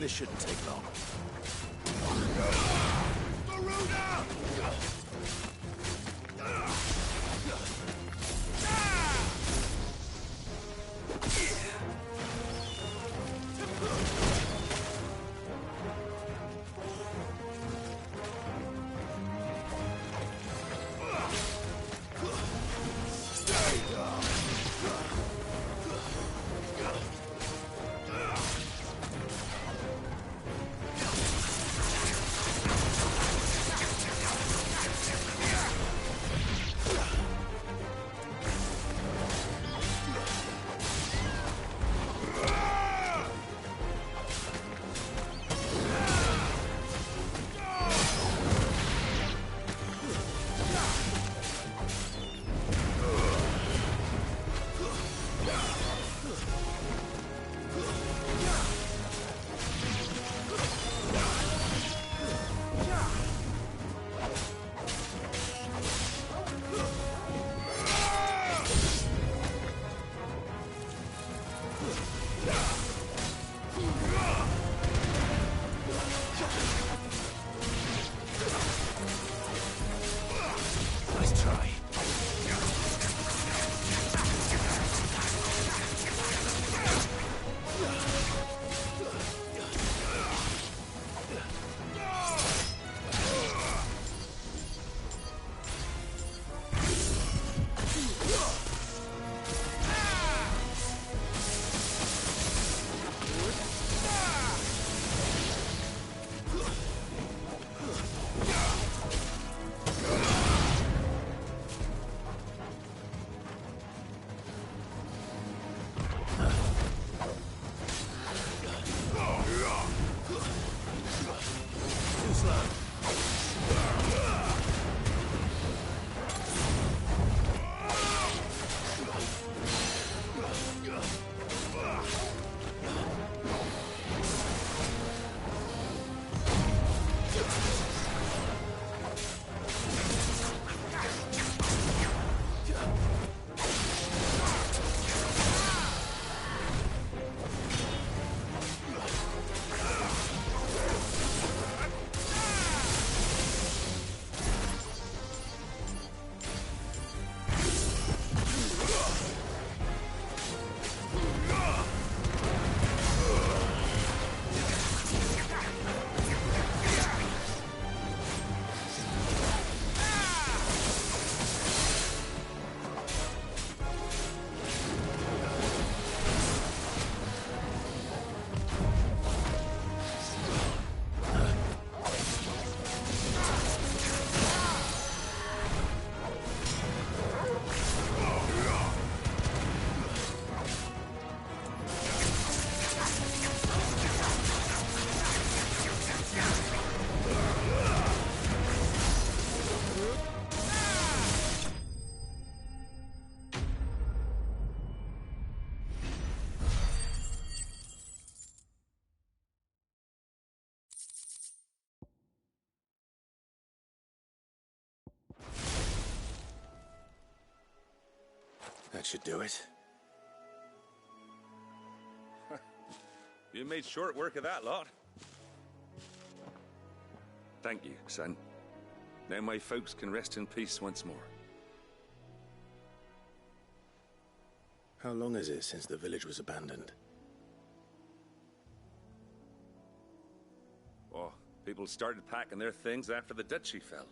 This shouldn't take long. That should do it. You made short work of that lot. Thank you, son. Now my folks can rest in peace once more. How long is it since the village was abandoned? Oh, people started packing their things after the duchy fell.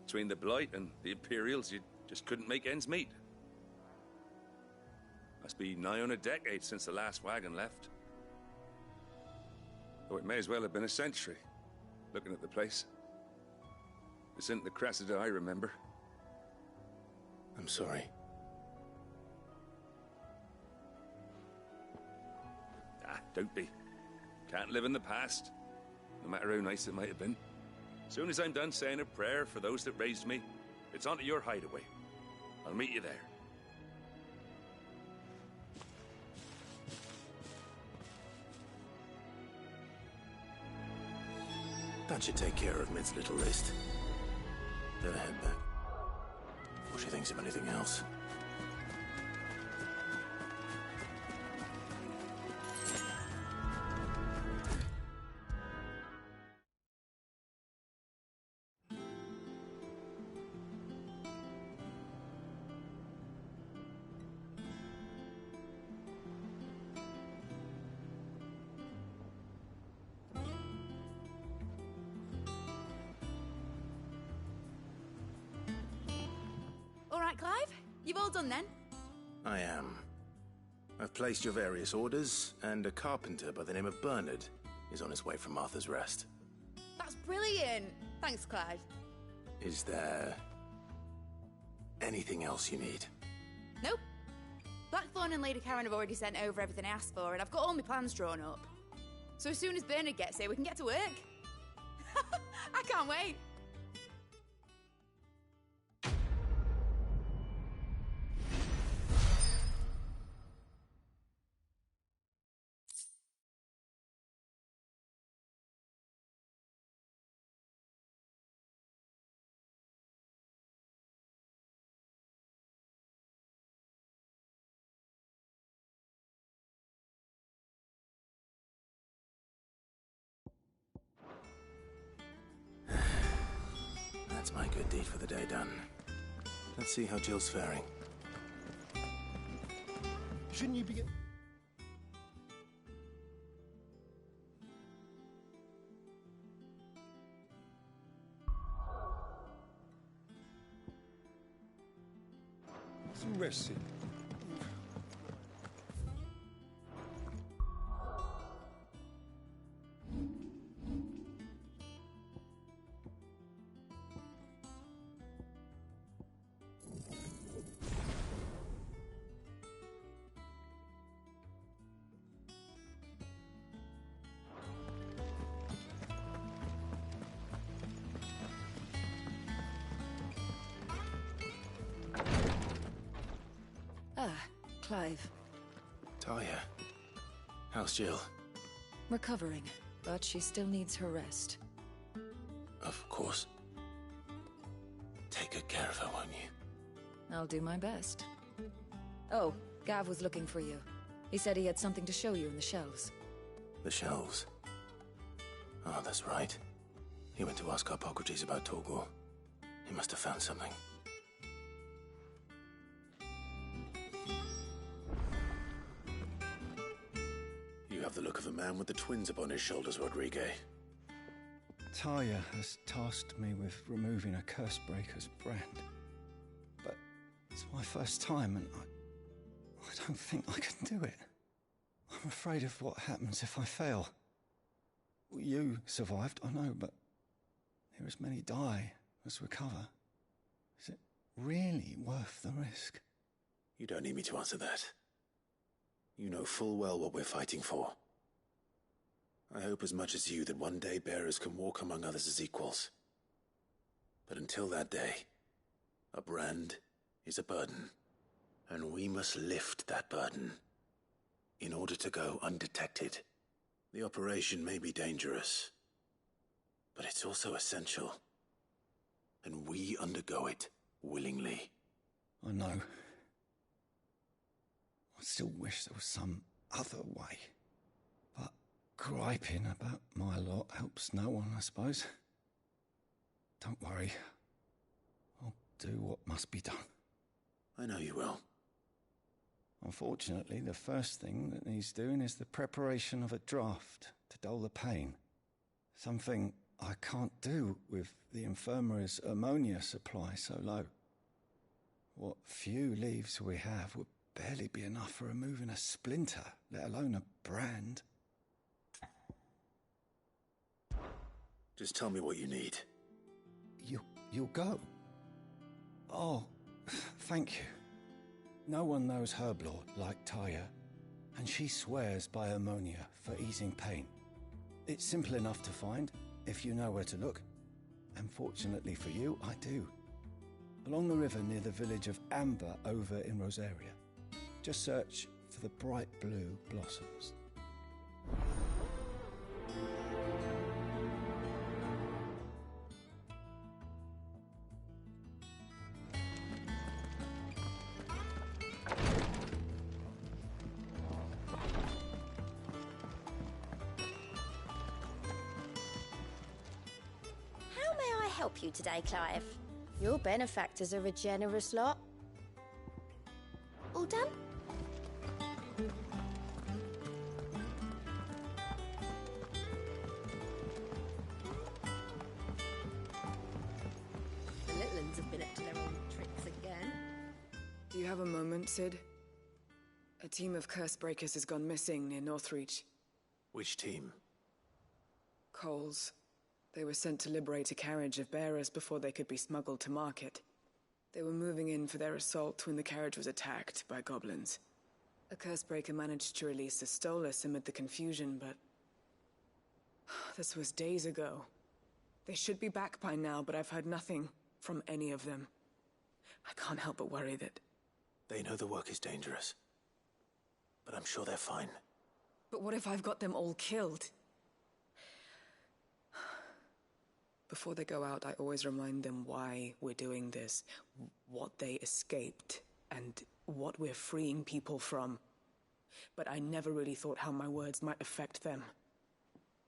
Between the Blight and the Imperials, you just couldn't make ends meet. Must be nigh on a decade since the last wagon left. Though it may as well have been a century, looking at the place. This isn't the Cressida I remember. I'm sorry. Ah, don't be. Can't live in the past, no matter how nice it might have been. Soon as I'm done saying a prayer for those that raised me, it's on to your hideaway. I'll meet you there. That should take care of Mid's little list. Better head back before she thinks of anything else. You've all done then? I am. I've placed your various orders, and a carpenter by the name of Bernard is on his way from Martha's Rest. That's brilliant! Thanks, Clyde. Is there anything else you need? Nope. Blackthorn and Lady Karen have already sent over everything I asked for, and I've got all my plans drawn up. So as soon as Bernard gets here, we can get to work. I can't wait. That's my good deed for the day done. Let's see how Jill's faring. Shouldn't you be some rest in? Clive. Talia, how's Jill? Recovering, but she still needs her rest. Of course. Take good care of her, won't you? I'll do my best. Oh, Gav was looking for you. He said he had something to show you in the shelves. The shelves? Oh, that's right. He went to ask Hippocrates about Torgor. He must have found something. You have the look of a man with the twins upon his shoulders, Rodrigue. Talia has tasked me with removing a Cursebreaker's brand. But it's my first time, and I don't think I can do it. I'm afraid of what happens if I fail. You survived, I know, but there as many die as recover. Is it really worth the risk? You don't need me to answer that. You know full well what we're fighting for. I hope as much as you that one day bearers can walk among others as equals. But until that day, a brand is a burden, and we must lift that burden in order to go undetected. The operation may be dangerous, but it's also essential, and we undergo it willingly. I know. I still wish there was some other way. But griping about my lot helps no one, I suppose. Don't worry. I'll do what must be done. I know you will. Unfortunately, the first thing that needs doing is the preparation of a draft to dull the pain. Something I can't do with the infirmary's ammonia supply so low. What few leaves we have would barely be enough for removing a splinter, let alone a brand. Just tell me what you need. You'll go? Oh, thank you. No one knows Herblord like Talia, and she swears by ammonia for easing pain. It's simple enough to find, if you know where to look. And fortunately for you, I do. Along the river near the village of Amber over in Rosaria. Just search for the bright blue blossoms. How may I help you today, Clive? Your benefactors are a generous lot. All done? The little ones have been up to their old tricks again. Do you have a moment, Sid? A team of curse breakers has gone missing near Northreach. Which team? Coles. They were sent to liberate a carriage of bearers before they could be smuggled to market. They were moving in for their assault when the carriage was attacked by goblins. A curse breaker managed to release a Stolas amid the confusion, but... this was days ago. They should be back by now, but I've heard nothing from any of them. I can't help but worry that... They know the work is dangerous. But I'm sure they're fine. But what if I've got them all killed? Before they go out, I always remind them why we're doing this, what they escaped, and what we're freeing people from. But I never really thought how my words might affect them.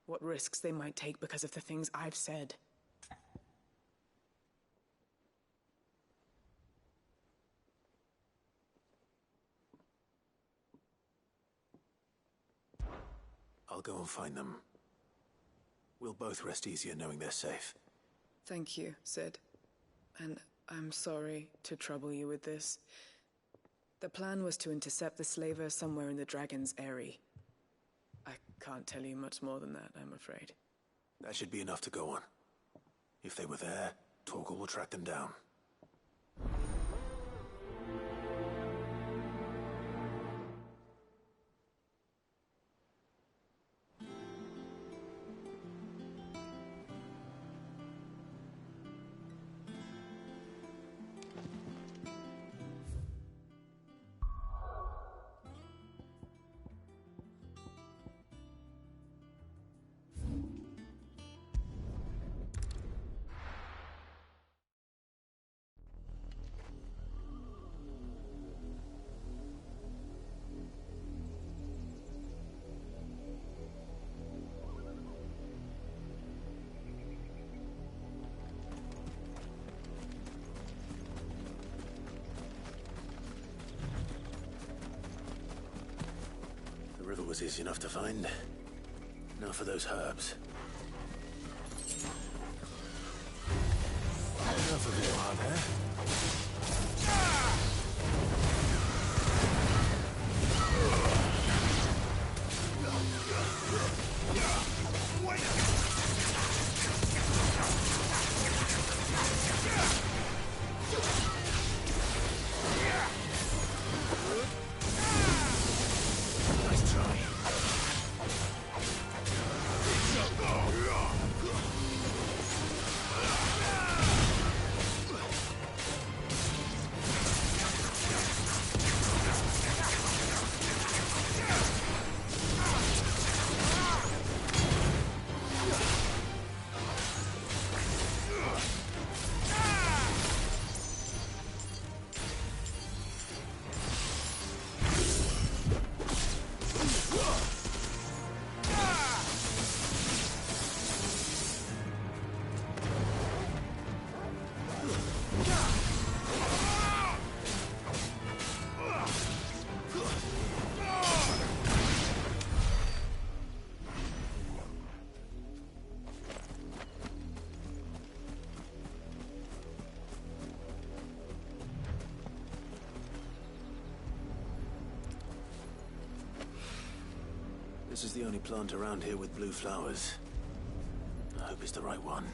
What risks they might take because of the things I've said. I'll go and find them. We'll both rest easier knowing they're safe. Thank you, Sid. And I'm sorry to trouble you with this. The plan was to intercept the slaver somewhere in the Dragon's Eyrie. I can't tell you much more than that, I'm afraid. That should be enough to go on. If they were there, Torgal will track them down. The river was easy enough to find. Now for those herbs. Enough of you are there. This is the only plant around here with blue flowers. I hope it's the right one.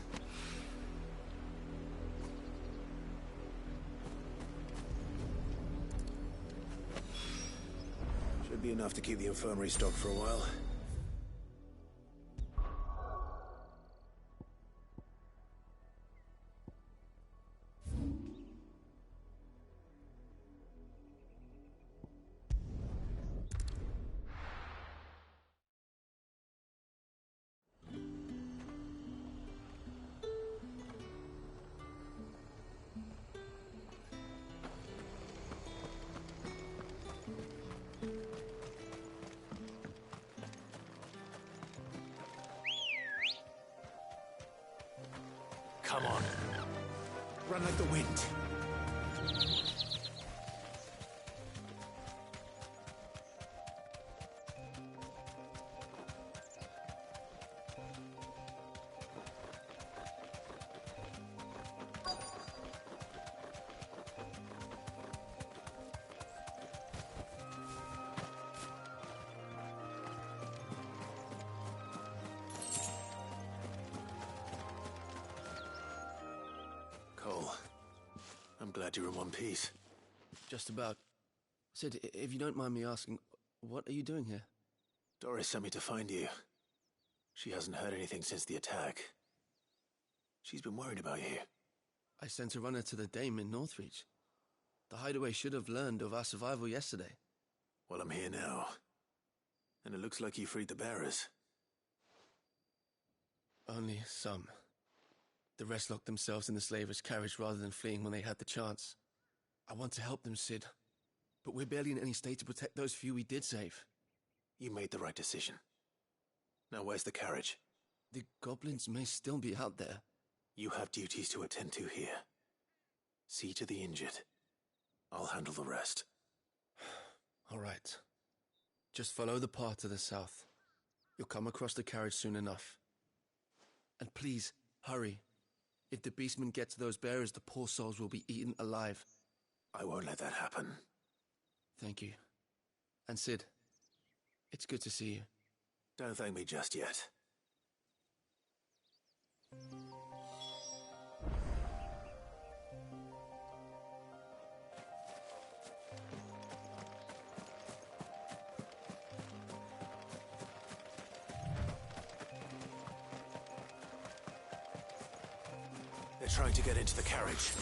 Should be enough to keep the infirmary stocked for a while. Come on. Run like the wind. glad you're in one piece. Just about. Sid, if you don't mind me asking, what are you doing here? Doris sent me to find you. She hasn't heard anything since the attack. She's been worried about you. I sent a runner to the Dame in Northreach. The Hideaway should have learned of our survival yesterday. Well, I'm here now. And it looks like you freed the bearers. Only some. The rest locked themselves in the slavers' carriage rather than fleeing when they had the chance. I want to help them, Sid. But we're barely in any state to protect those few we did save. You made the right decision. Now where's the carriage? The goblins may still be out there. You have duties to attend to here. See to the injured. I'll handle the rest. All right. Just follow the path to the south. You'll come across the carriage soon enough. And please, hurry. If the beastmen get to those bearers, the poor souls will be eaten alive. I won't let that happen. Thank you. And Sid, it's good to see you. Don't thank me just yet. They're trying to get into the carriage.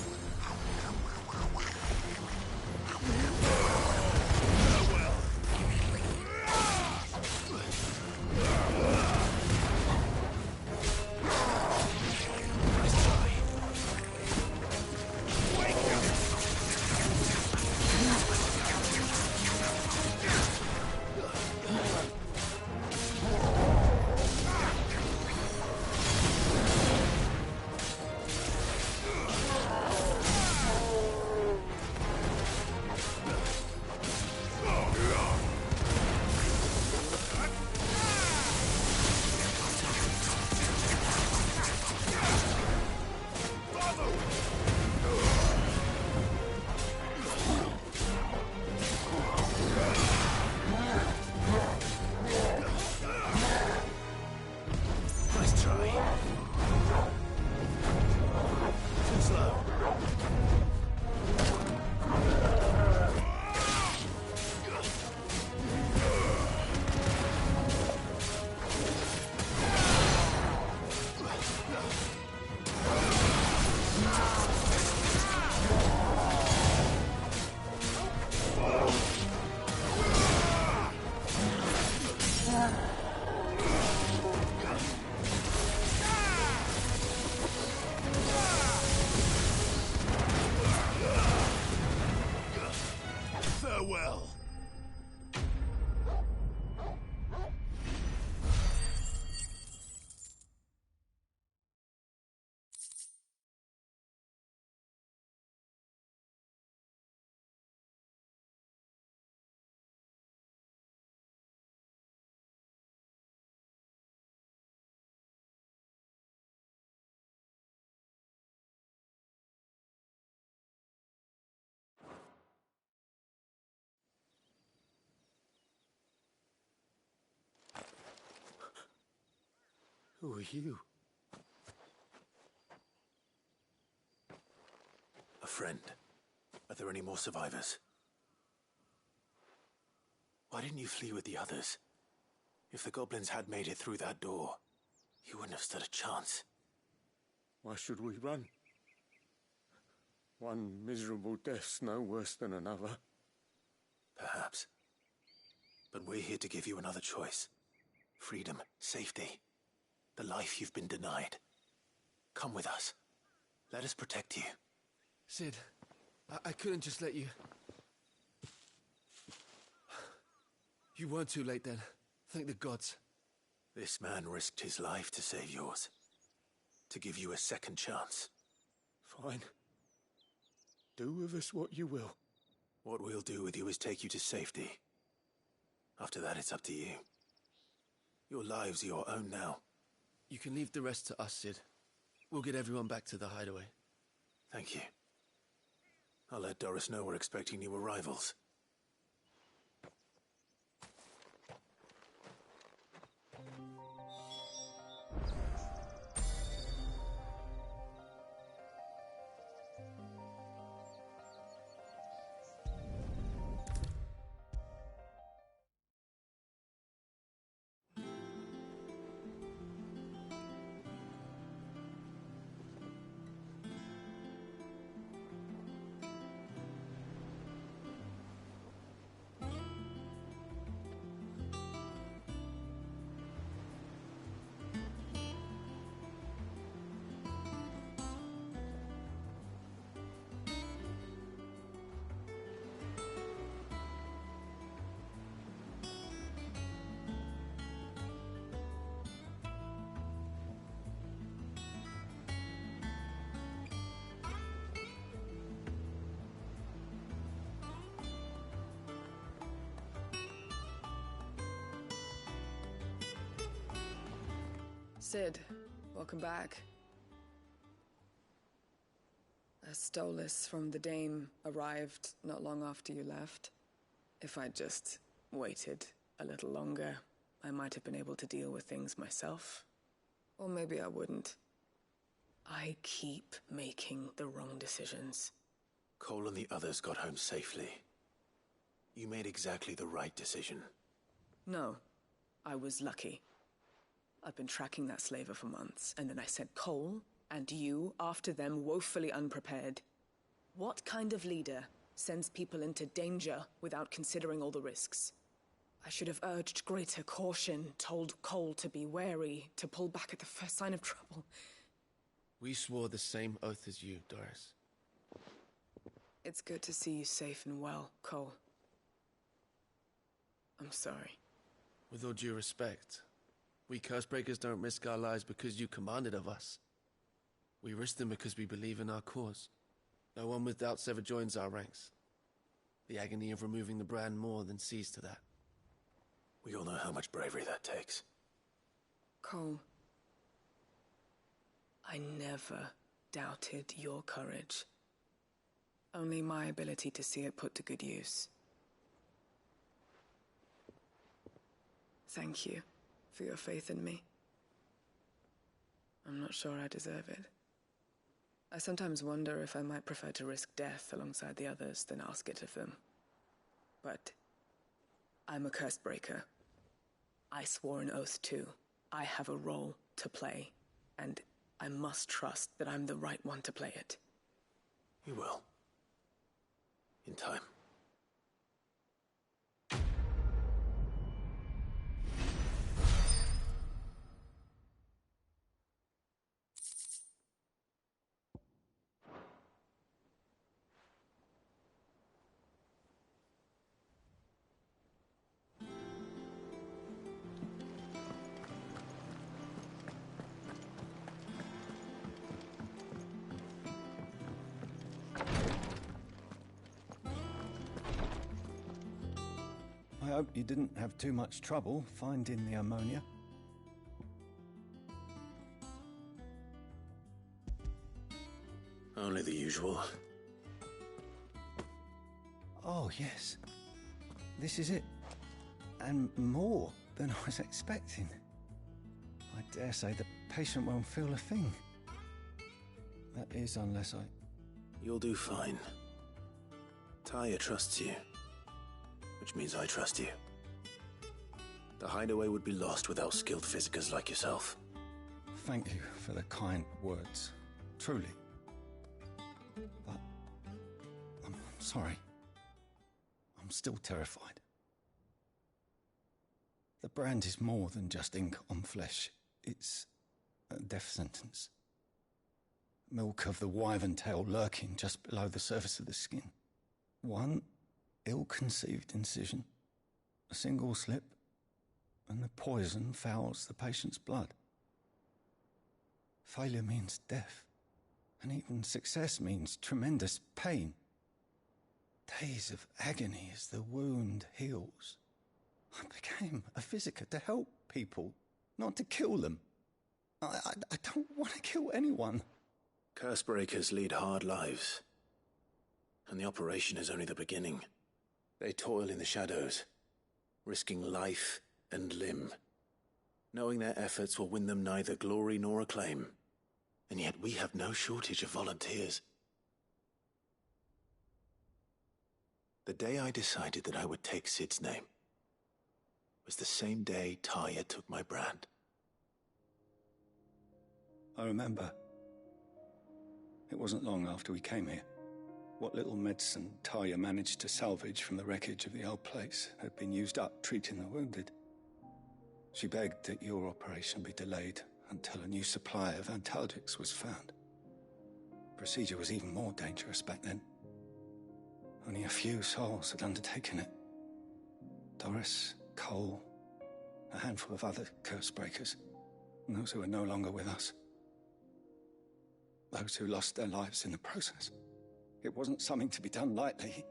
Who are you? A friend. Are there any more survivors? Why didn't you flee with the others? If the goblins had made it through that door, you wouldn't have stood a chance. Why should we run? One miserable death's no worse than another. Perhaps. But we're here to give you another choice. Freedom, safety. The life you've been denied. Come with us. Let us protect you. Sid, I couldn't just let you... You weren't too late then. Thank the gods. This man risked his life to save yours. To give you a second chance. Fine. Do with us what you will. What we'll do with you is take you to safety. After that, it's up to you. Your lives are your own now. You can leave the rest to us, Sid. We'll get everyone back to the hideaway. Thank you. I'll let Doris know we're expecting new arrivals. Cid, welcome back. A Stolas from the Dame arrived not long after you left. If I'd just waited a little longer, I might have been able to deal with things myself. Or maybe I wouldn't. I keep making the wrong decisions. Cole and the others got home safely. You made exactly the right decision. No, I was lucky. I've been tracking that slaver for months, and then I sent Cole and you after them, woefully unprepared. What kind of leader sends people into danger without considering all the risks? I should have urged greater caution, told Cole to be wary, to pull back at the first sign of trouble. We swore the same oath as you, Doris. It's good to see you safe and well, Cole. I'm sorry. With all due respect, we Cursebreakers don't risk our lives because you commanded of us. We risk them because we believe in our cause. No one with doubts ever joins our ranks. The agony of removing the brand more than sees to that. We all know how much bravery that takes. Cole, I never doubted your courage. Only my ability to see it put to good use. Thank you for your faith in me. I'm not sure I deserve it. I sometimes wonder if I might prefer to risk death alongside the others than ask it of them. But I'm a Cursebreaker. I swore an oath too. I have a role to play, and I must trust that I'm the right one to play it. You will. In time. I hope you didn't have too much trouble finding the ammonia. Only the usual. Oh, yes. This is it. And more than I was expecting. I dare say the patient won't feel a thing. That is, unless I... You'll do fine. Taya trusts you. Which means I trust you. The hideaway would be lost without skilled physicers like yourself. Thank you for the kind words. Truly. But... I'm sorry. I'm still terrified. The brand is more than just ink on flesh. It's a death sentence. Milk of the wyvern tail lurking just below the surface of the skin. One ill-conceived incision, a single slip, and the poison fouls the patient's blood. Failure means death, and even success means tremendous pain. Days of agony as the wound heals. I became a physiker to help people, not to kill them. I don't want to kill anyone. Cursebreakers lead hard lives, and the operation is only the beginning. They toil in the shadows, risking life and limb, knowing their efforts will win them neither glory nor acclaim. And yet we have no shortage of volunteers. The day I decided that I would take Sid's name was the same day Taya took my brand. I remember. It wasn't long after we came here. What little medicine Taya managed to salvage from the wreckage of the old place had been used up treating the wounded. She begged that your operation be delayed until a new supply of antalgics was found. Procedure was even more dangerous back then. Only a few souls had undertaken it. Doris, Cole, a handful of other Cursebreakers, and those who are no longer with us. Those who lost their lives in the process. It wasn't something to be done lightly.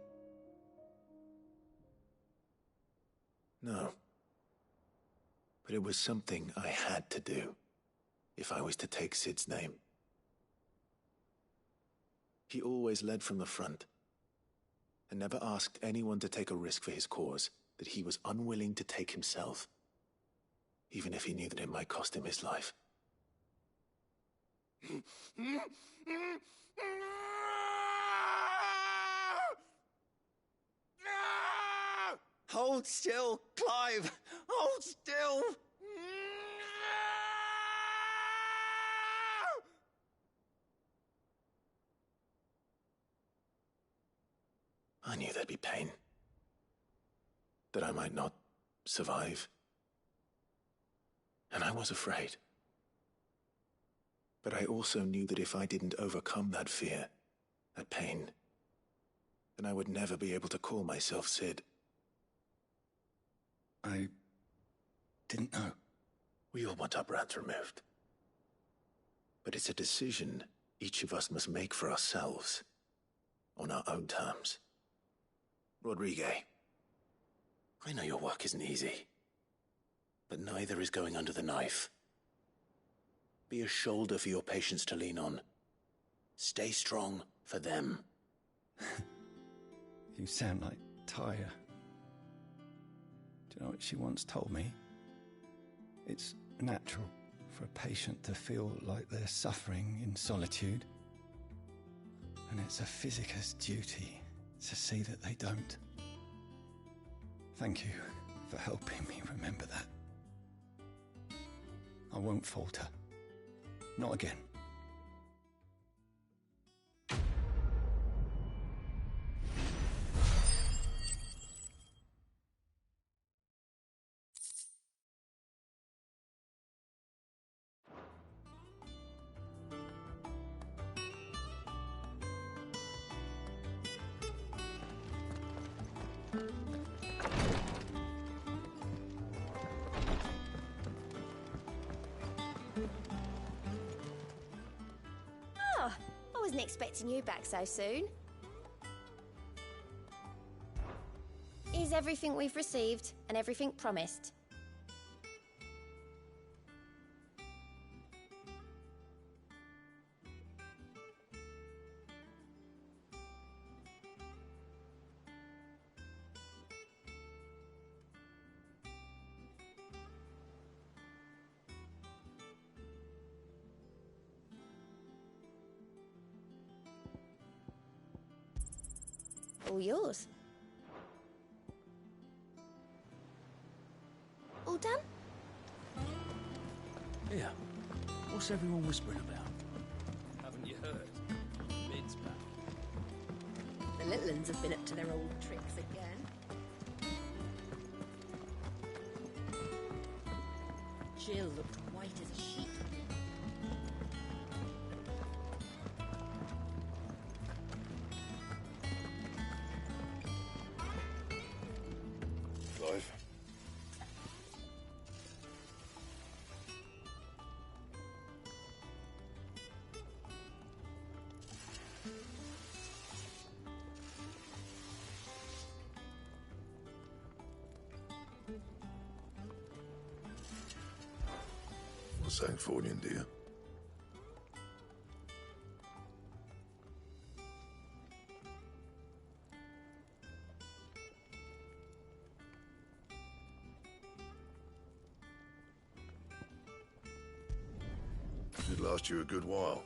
No. But it was something I had to do. if I was to take Sid's name. He always led from the front, and never asked anyone to take a risk for his cause that he was unwilling to take himself, even if he knew that it might cost him his life. Hold still, Clive! Hold still! I knew there'd be pain. That I might not survive. And I was afraid. But I also knew that if I didn't overcome that fear, that pain, then I would never be able to call myself Sid. I didn't know. We all want our brands removed. But it's a decision each of us must make for ourselves, on our own terms. Rodriguez, I know your work isn't easy, but neither is going under the knife. Be a shoulder for your patients to lean on. Stay strong for them. You sound like Tyre. Do you know what she once told me? It's natural for a patient to feel like they're suffering in solitude. And it's a physicist's duty to see that they don't. Thank you for helping me remember that. I won't falter. Not again. I wasn't expecting you back so soon. Is everything we've received and everything promised? All yours. All done? Yeah. What's everyone whispering about? Haven't you heard? Mid's back. The little uns have been up to their old tricks again. Jill looked white as a sheet. Clive. What's that for you, dear? Should last you a good while.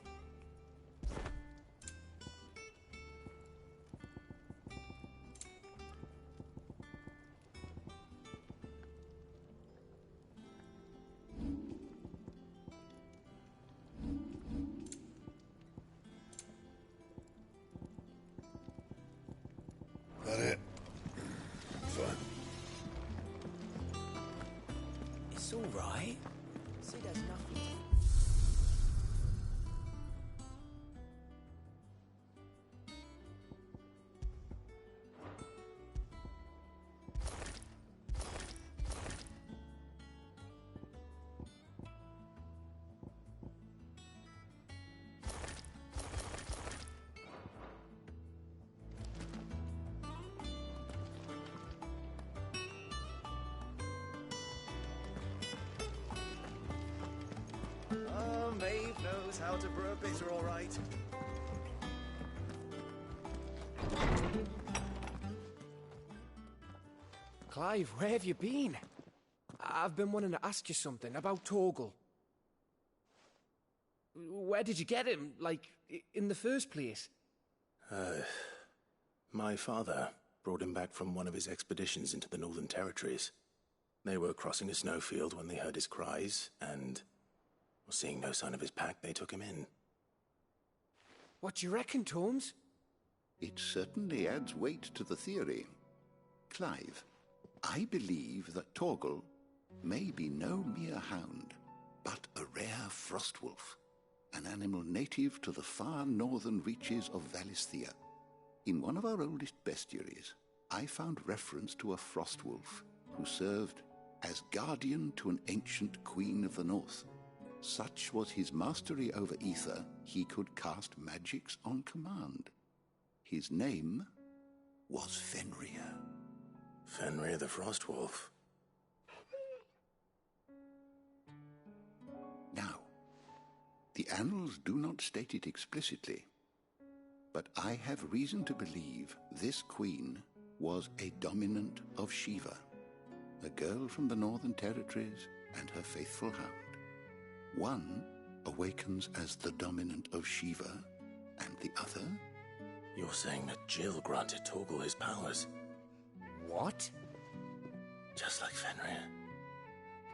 That it? Fine. It's all right. Sid has nothing to... Maeve knows how to brew a bitter, all right. Clive, where have you been? I've been wanting to ask you something about Torgal. Where did you get him, like, in the first place? My father brought him back from one of his expeditions into the Northern Territories. They were crossing a snowfield when they heard his cries, and seeing no sign of his pack, they took him in. What do you reckon, Tomes? It certainly adds weight to the theory. Clive, I believe that Torgal may be no mere hound, but a rare frostwolf, an animal native to the far northern reaches of Valisthea. In one of our oldest bestiaries, I found reference to a frostwolf who served as guardian to an ancient queen of the north. Such was his mastery over ether, he could cast magics on command. His name was Fenrir. Fenrir the Frostwolf. Now, the annals do not state it explicitly, but I have reason to believe this queen was a dominant of Shiva, a girl from the Northern Territories and her faithful hound. One awakens as the dominant of Shiva, and the other... You're saying that Jill granted Torgal his powers? What? Just like Fenrir.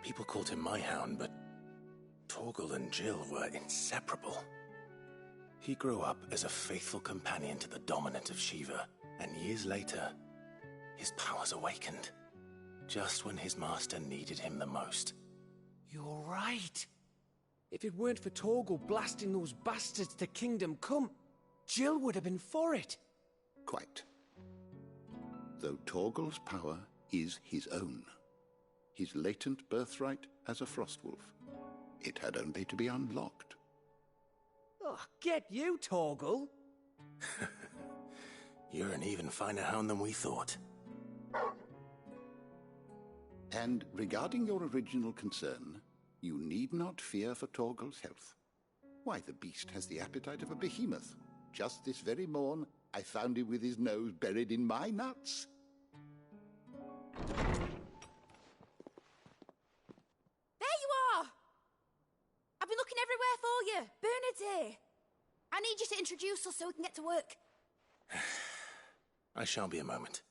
People called him my hound, but Torgal and Jill were inseparable. He grew up as a faithful companion to the dominant of Shiva, and years later, his powers awakened, just when his master needed him the most. You're right. If it weren't for Torgal blasting those bastards to Kingdom Come, Jill would have been for it. Quite. Though Torgal's power is his own, his latent birthright as a Frostwolf, it had only to be unlocked. Oh, get you, Torgal! You're an even finer hound than we thought. And regarding your original concern, you need not fear for Torgal's health. Why, the beast has the appetite of a behemoth. Just this very morn, I found him with his nose buried in my nuts. There you are! I've been looking everywhere for you. Bernard's here. I need you to introduce us so we can get to work. I shan't be a moment.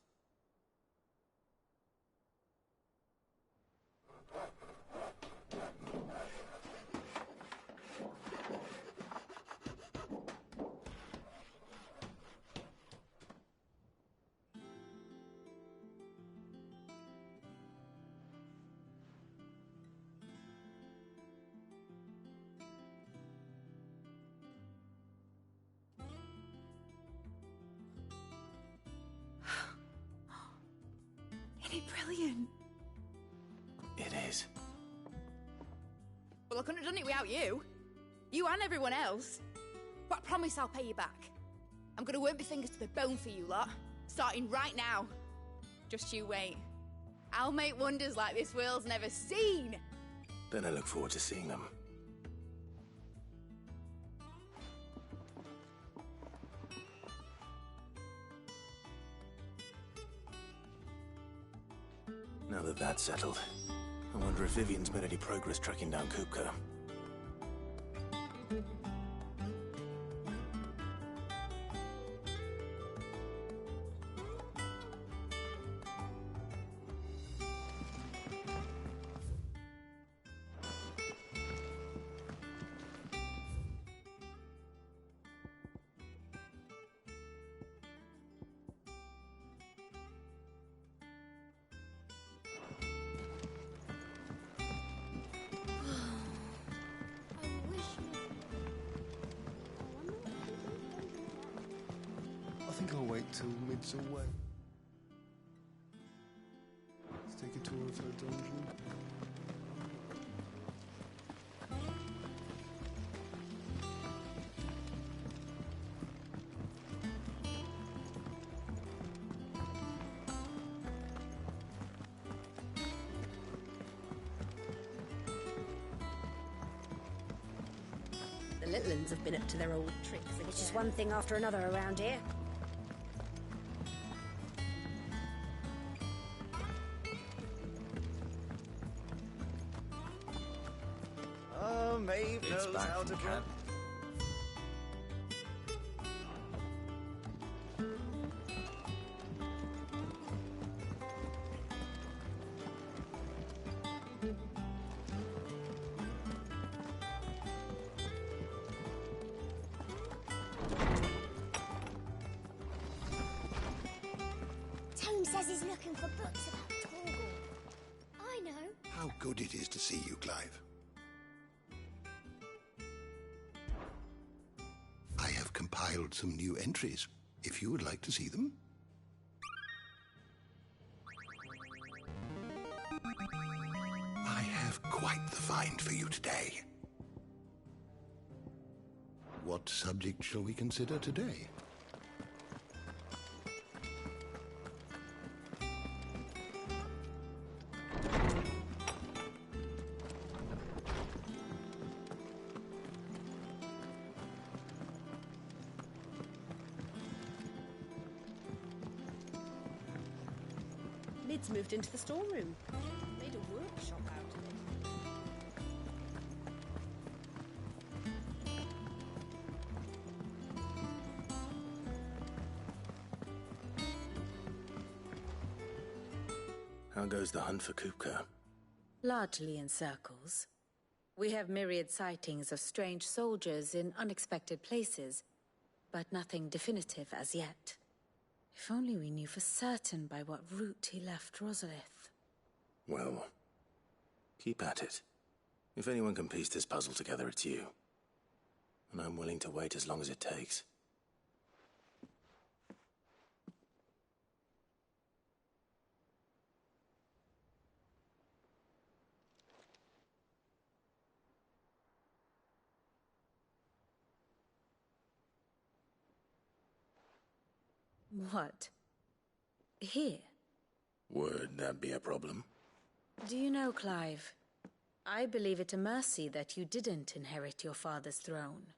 Isn't it brilliant? It is. Well, I couldn't have done it without you. You and everyone else. But I promise I'll pay you back. I'm gonna work my fingers to the bone for you lot. Starting right now. Just you wait. I'll make wonders like this world's never seen. Then I look forward to seeing them. Now that that's settled, I wonder if Vivian's made any progress tracking down Kupka. I think I'll wait till mid's away. Let's take a tour of her dungeon. little uns have been up to their old tricks again. It's just one thing after another around here. Oh, Maeve knows how to camp. Tone says he's looking for books about Torgal. I know. How good it is to see you, Clive. I have compiled some new entries, if you would like to see them. I have quite the find for you today. What subject shall we consider today? Lid's moved into the storeroom. Made a workshop out of it. How goes the hunt for Kupka? Largely in circles. We have myriad sightings of strange soldiers in unexpected places, but nothing definitive as yet. If only we knew for certain by what route he left Rosalith. Well, keep at it. If anyone can piece this puzzle together, it's you. And I'm willing to wait as long as it takes. What? Here? Would that be a problem? Do you know, Clive? I believe it a mercy that you didn't inherit your father's throne.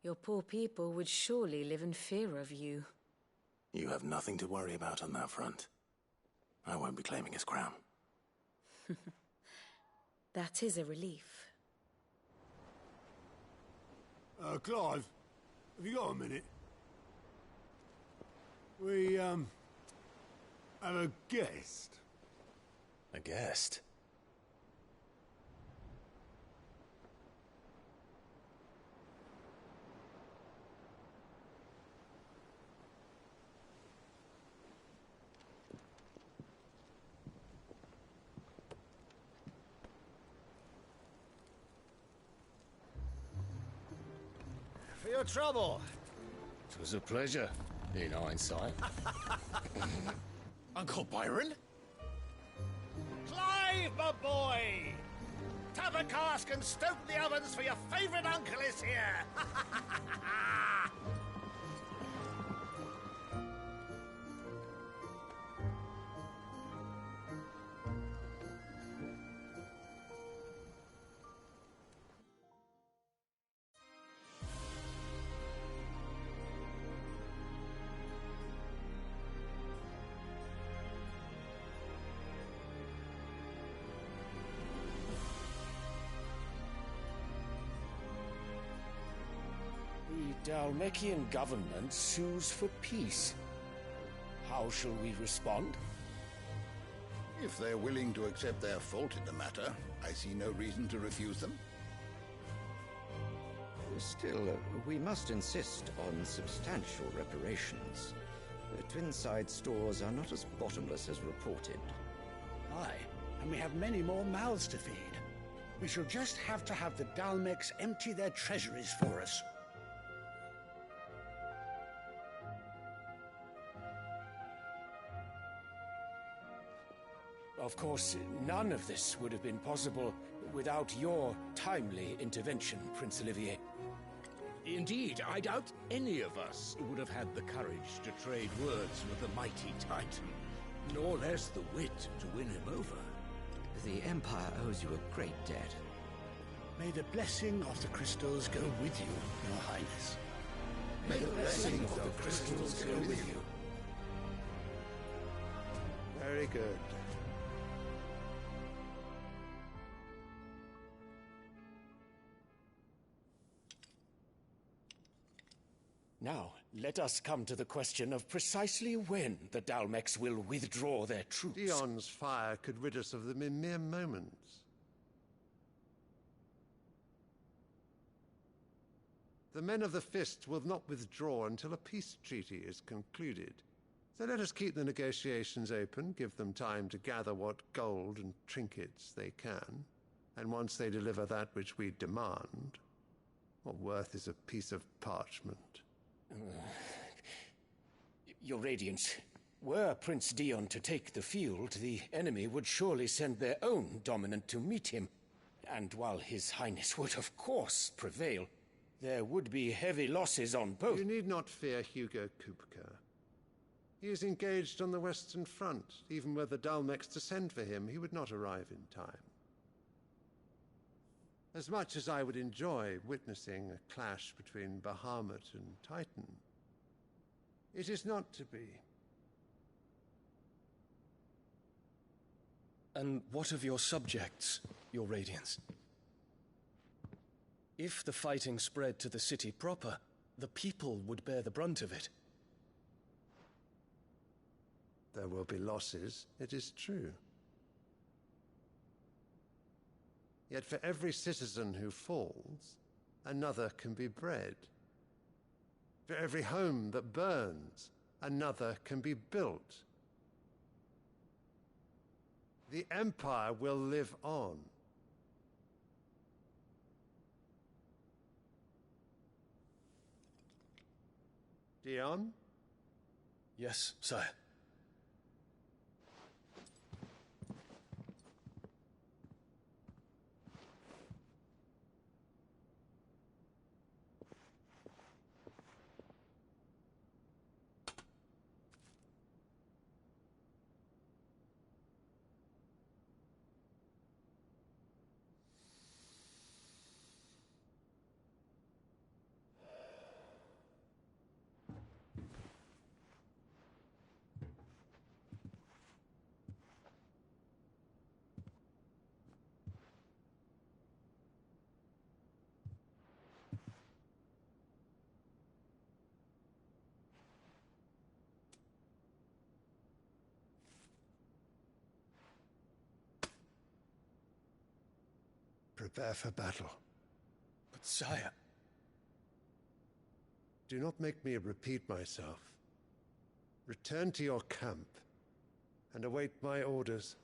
Your poor people would surely live in fear of you. You have nothing to worry about on that front. I won't be claiming his crown. That is a relief. Clive, have you got a minute? We, have a guest. A guest? For your trouble. It was a pleasure, in hindsight. Uncle Byron? Clive, my boy! Tap a cask and stoke the ovens for your favourite uncle is here! The Dalmekian government sues for peace. How shall we respond? If they're willing to accept their fault in the matter, I see no reason to refuse them. Still, we must insist on substantial reparations. The Twinside stores are not as bottomless as reported. Aye, and we have many more mouths to feed. We shall just have to have the Dalmecs empty their treasuries for us. Of course, none of this would have been possible without your timely intervention, Prince Olivier. Indeed, I doubt any of us would have had the courage to trade words with the mighty Titan, nor less the wit to win him over. The Empire owes you a great debt. May the blessing of the crystals go with you, Your Highness. May the blessing of the crystals go with you. Very good. Now, let us come to the question of precisely when the Dalmex will withdraw their troops. Dion's fire could rid us of them in mere moments. The men of the Fist will not withdraw until a peace treaty is concluded. So let us keep the negotiations open, give them time to gather what gold and trinkets they can, and once they deliver that which we demand, what worth is a piece of parchment? Your Radiance, were Prince Dion to take the field, the enemy would surely send their own dominant to meet him. And while His Highness would of course prevail, there would be heavy losses on both. You need not fear Hugo Kupka. He is engaged on the Western Front. Even were the Dalmex to send for him, he would not arrive in time. As much as I would enjoy witnessing a clash between Bahamut and Titan, it is not to be. And what of your subjects, Your Radiance? If the fighting spread to the city proper, the people would bear the brunt of it. There will be losses, it is true. Yet for every citizen who falls, another can be bred. For every home that burns, another can be built. The Empire will live on. Dion? Yes, sire. Prepare for battle. But sire... Do not make me repeat myself. Return to your camp and await my orders.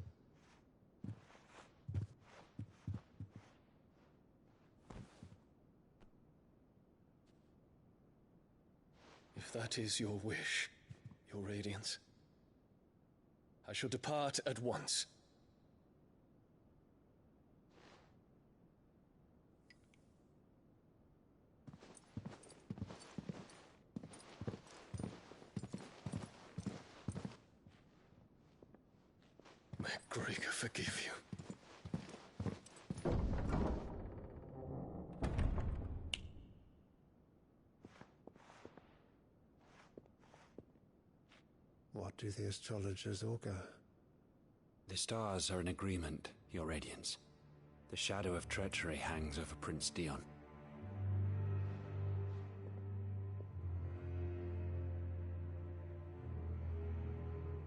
If that is your wish, Your Radiance, I shall depart at once. May Gregor forgive you. What do the astrologers augur? The stars are in agreement, Your Radiance. The shadow of treachery hangs over Prince Dion.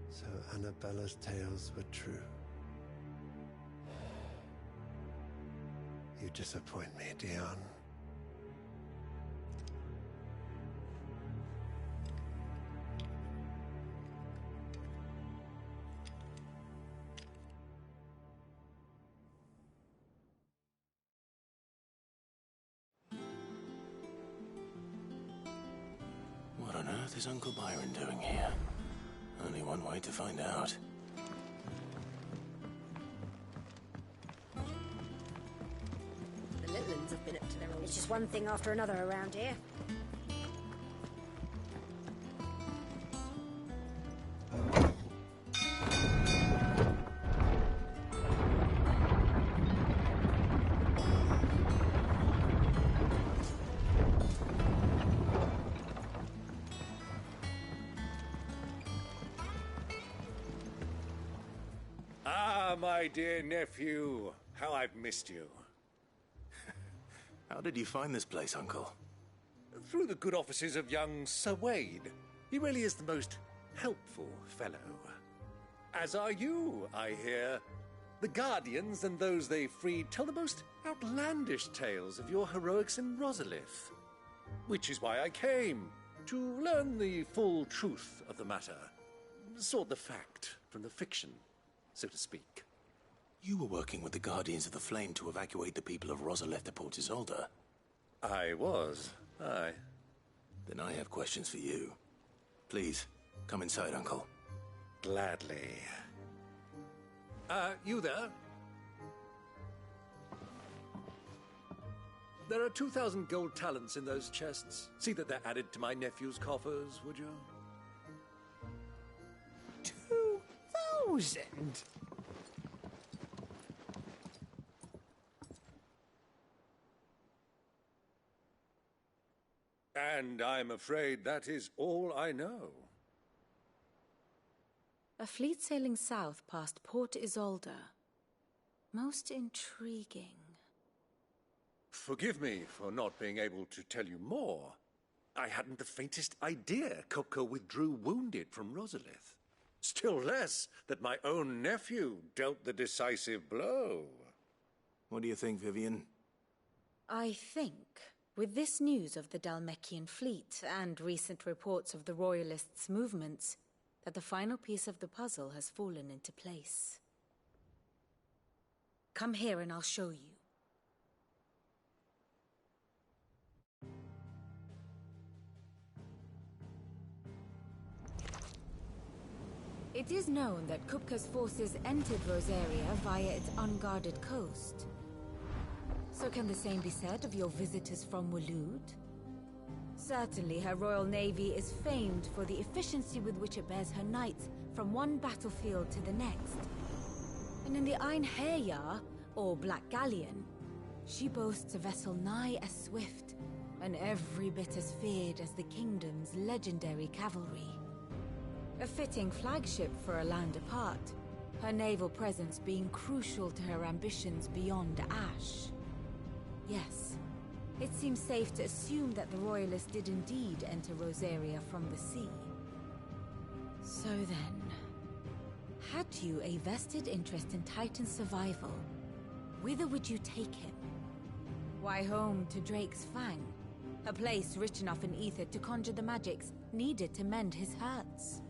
So Annabella's tales were true. You disappoint me, Dion. What on earth is Uncle Byron doing here? Only one way to find out. The Littlands have been up to their old... It's just one thing after another around here. my dear nephew. How I've missed you. How did you find this place, Uncle? Through the good offices of young Sir Wade. He really is the most helpful fellow. As are you, I hear. The Guardians and those they freed tell the most outlandish tales of your heroics in Rosalith. Which is why I came, to learn the full truth of the matter. Sort the fact from the fiction, so to speak. You were working with the Guardians of the Flame to evacuate the people of Rosalith to Port Isolde. I was, aye. Then I have questions for you. Please, come inside, Uncle. Gladly. You there? There are 2,000 gold talents in those chests. See that they're added to my nephew's coffers, would you? 2,000? And I'm afraid that is all I know. A fleet sailing south past Port Isolde. Most intriguing. Forgive me for not being able to tell you more. I hadn't the faintest idea Kupka withdrew wounded from Rosalith. Still less that my own nephew dealt the decisive blow. What do you think, Vivian? I think, with this news of the Dhalmekian fleet and recent reports of the Royalists' movements, that the final piece of the puzzle has fallen into place. Come here and I'll show you. It is known that Kupka's forces entered Rosaria via its unguarded coast. So can the same be said of your visitors from Waloed? Certainly her Royal Navy is famed for the efficiency with which it bears her knights from one battlefield to the next. And in the Einherjar, or Black Galleon, she boasts a vessel nigh as swift and every bit as feared as the kingdom's legendary cavalry. A fitting flagship for a land apart, her naval presence being crucial to her ambitions beyond Ash. Yes, it seems safe to assume that the Royalists did indeed enter Rosaria from the sea. So then, had you a vested interest in Titan's survival, whither would you take him? Why, home to Drake's Fang, a place rich enough in ether to conjure the magics needed to mend his hurts.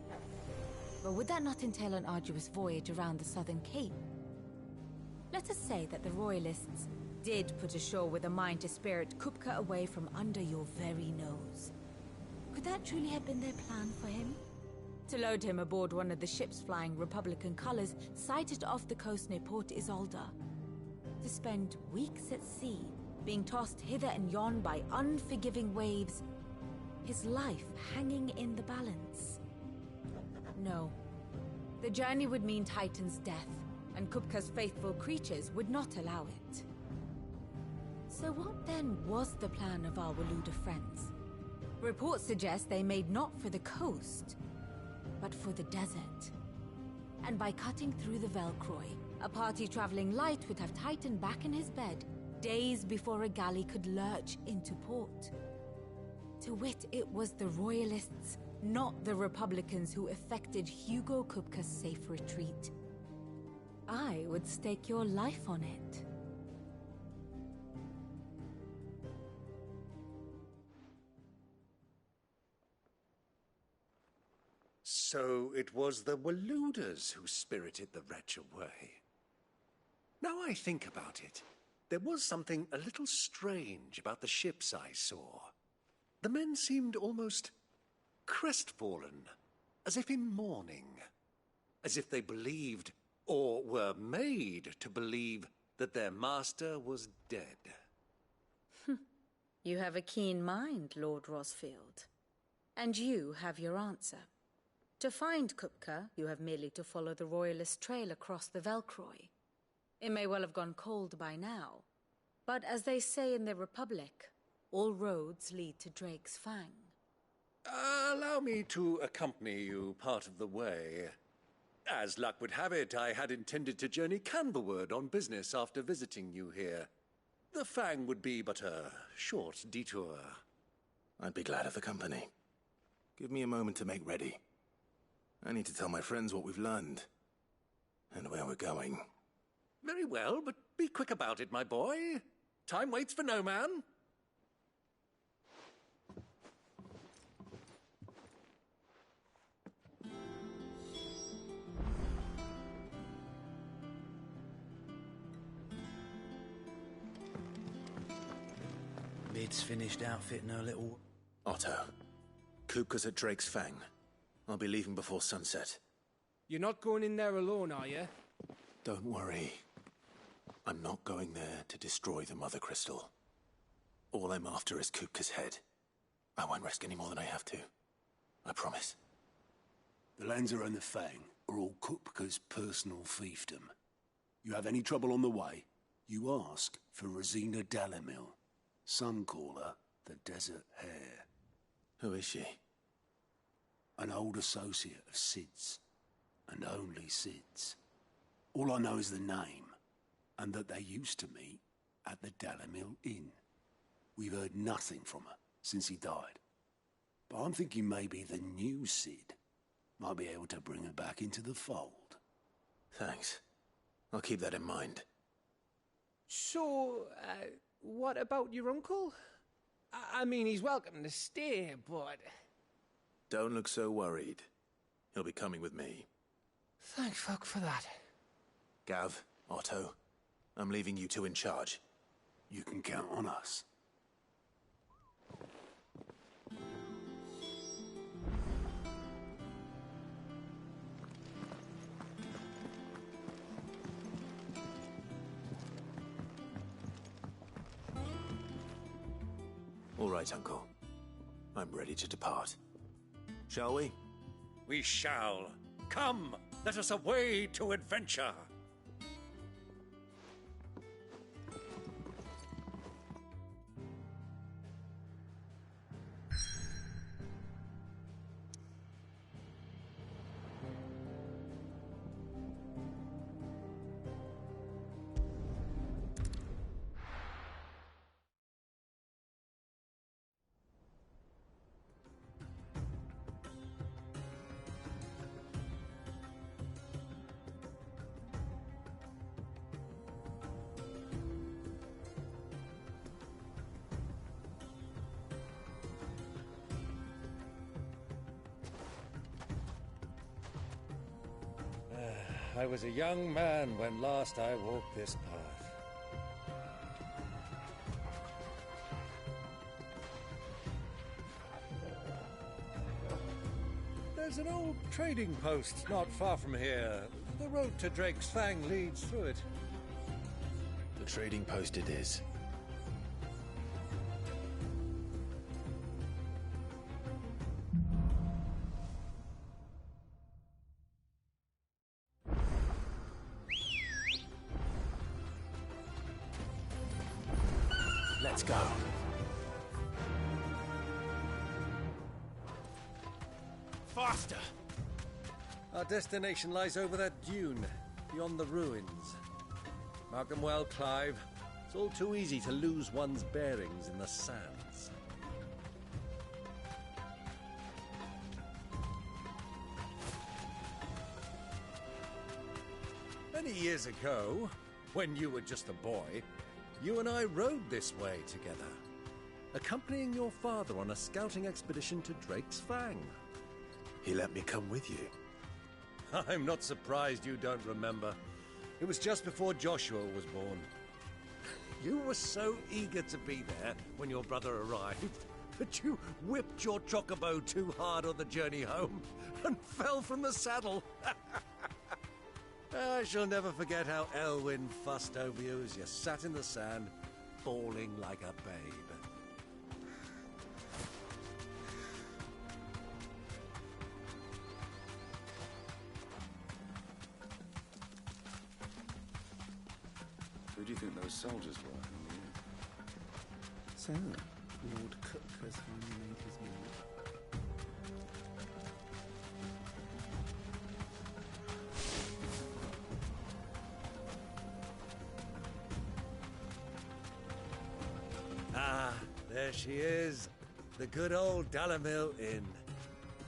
But would that not entail an arduous voyage around the southern cape? Let us say that the Royalists did put ashore with a mind to spirit Kupka away from under your very nose. Could that truly have been their plan for him? To load him aboard one of the ships flying Republican colors sighted off the coast near Port Isolde. To spend weeks at sea, being tossed hither and yon by unforgiving waves, his life hanging in the balance. No. The journey would mean Titan's death, and Kupka's faithful creatures would not allow it. So what then was the plan of our Waloed friends? Reports suggest they made not for the coast, but for the desert. And by cutting through the Velcroy, a party traveling light would have Titan back in his bed days before a galley could lurch into port. To wit, it was the Royalists, not the Republicans, who effected Hugo Kupka's safe retreat. I would stake your life on it. So it was the Waloeders who spirited the wretch away. Now I think about it, there was something a little strange about the ships I saw. The men seemed almost crestfallen, as if in mourning, as if they believed, or were made to believe, that their master was dead. You have a keen mind, Lord Rosfield. And you have your answer. To find Kupka, you have merely to follow the Royalist trail across the Velcroy. It may well have gone cold by now, but as they say in the Republic, all roads lead to Drake's Fang. Allow me to accompany you part of the way. As luck would have it, I had intended to journey Canberward on business after visiting you here. The Fang would be but a short detour. I'd be glad of the company. Give me a moment to make ready. I need to tell my friends what we've learned. And where we're going. Very well, but be quick about it, my boy. Time waits for no man. Mid's finished outfitting her little... Otto, Kupka's at Drake's Fang. I'll be leaving before sunset. You're not going in there alone, are you? Don't worry. I'm not going there to destroy the Mother Crystal. All I'm after is Kupka's head. I won't risk any more than I have to. I promise. The Lancer and the Fang are all Kupka's personal fiefdom. You have any trouble on the way, you ask for Rosina Dalamil. Some call her the Desert Hare. Who is she? An old associate of Sid's, and only Sid's. All I know is the name, and that they used to meet at the Dalamil Inn. We've heard nothing from her since he died. But I'm thinking maybe the new Sid might be able to bring her back into the fold. Thanks. I'll keep that in mind. So, what about your uncle? I mean, he's welcome to stay, but... Don't look so worried. He'll be coming with me. Thank fuck for that. Gav, Otto, I'm leaving you two in charge. You can count on us. All right, Uncle. I'm ready to depart. Shall we? We shall. Come, let us away to adventure. I was a young man when last I walked this path. There's an old trading post not far from here. The road to Drake's Fang leads through it. The trading post it is. Let's go. Faster! Our destination lies over that dune, beyond the ruins. Mark them well, Clive. It's all too easy to lose one's bearings in the sands. Many years ago, when you were just a boy, you and I rode this way together, accompanying your father on a scouting expedition to Drake's Fang. He let me come with you. I'm not surprised you don't remember. It was just before Joshua was born. You were so eager to be there when your brother arrived that you whipped your chocobo too hard on the journey home and fell from the saddle. I shall never forget how Elwyn fussed over you as you sat in the sand, bawling like a babe. Who do you think those soldiers were? So, Lord Kupka's finally made his move. There she is. The good old Dalamil Inn.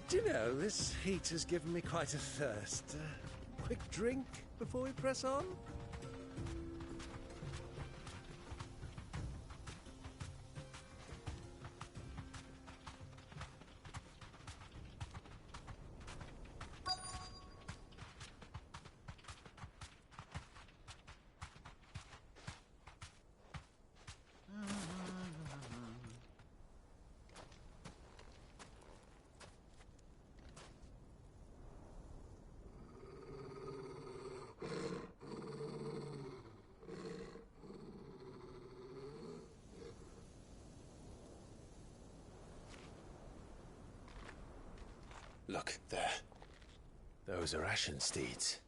Do you know, this heat has given me quite a thirst. Quick drink before we press on? Look, there. Those are Ashen steeds.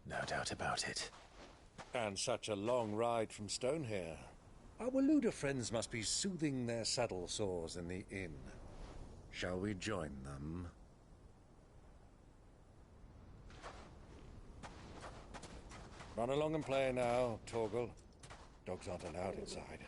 No doubt about it. And such a long ride from Stonehair. Our Waluda friends must be soothing their saddle sores in the inn. Shall we join them? Run along and play now, Torgal. Dogs aren't allowed inside.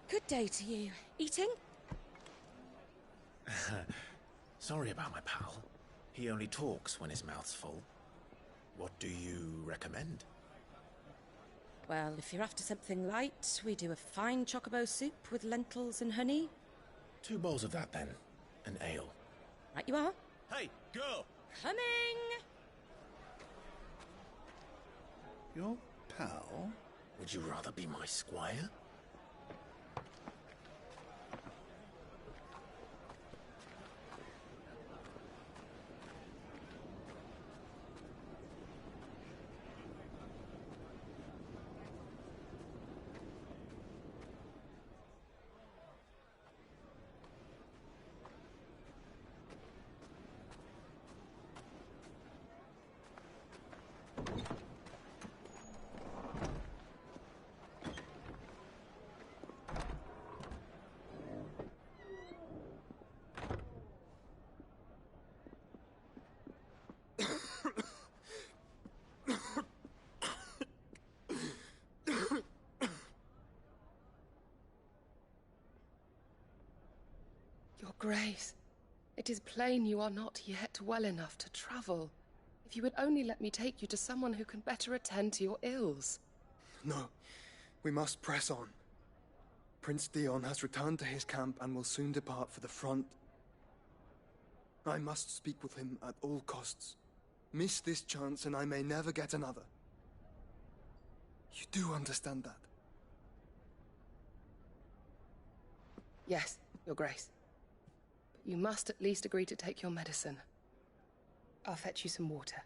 Good day to you. Eating? Sorry about my pal. He only talks when his mouth's full. What do you recommend? Well, if you're after something light, we do a fine chocobo soup with lentils and honey. 2 bowls of that, then. An ale. Right you are. Hey, girl! Coming! Your pal? Would you rather be my squire? Your Grace, it is plain you are not yet well enough to travel. If you would only let me take you to someone who can better attend to your ills. No, we must press on. Prince Dion has returned to his camp and will soon depart for the front. I must speak with him at all costs. Miss this chance and I may never get another. You do understand that? Yes, Your Grace. But you must at least agree to take your medicine. I'll fetch you some water.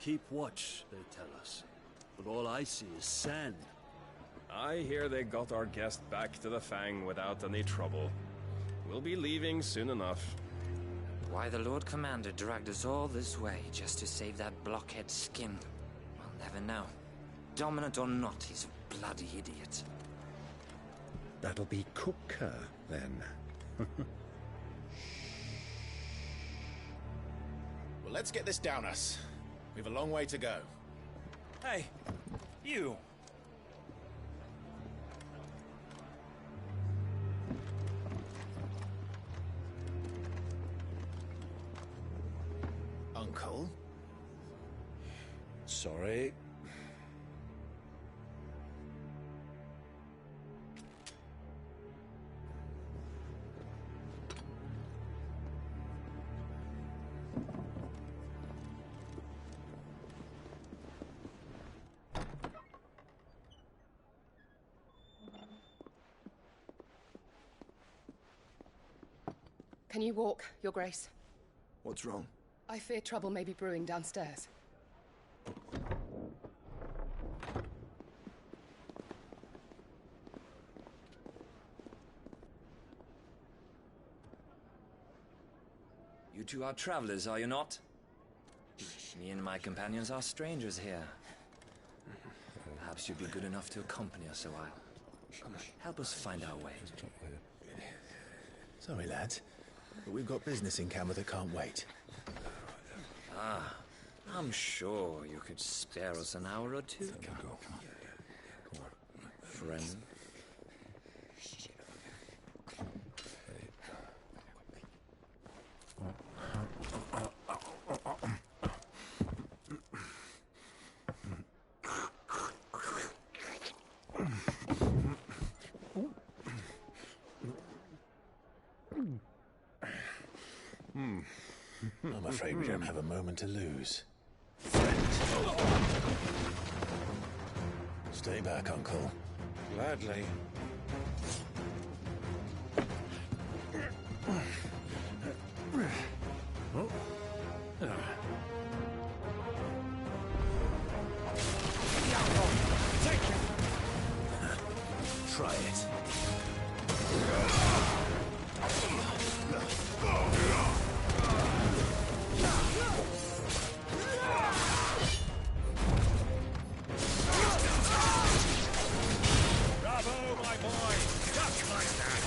Keep watch, they tell us. But all I see is sand. I hear they got our guest back to the Fang without any trouble. We'll be leaving soon enough. Why the Lord Commander dragged us all this way just to save that blockhead skin, I'll never know. Dominant or not, he's a bloody idiot. That'll be Kupka, then. Well, let's get this down us. We've a long way to go. Hey, you! Uncle? Sorry. Can you walk, Your Grace? What's wrong? I fear trouble may be brewing downstairs. You two are travelers, are you not? Me and my companions are strangers here. Perhaps you'd be good enough to accompany us a while. Help us find our way. Sorry, lads, but we've got business in camera that can't wait. Ah, I'm sure you could spare us an hour or two. Friend. I'm afraid we don't have a moment to lose. Stay back, Uncle. Gladly. Try it. Bravo, my boy! Just like that!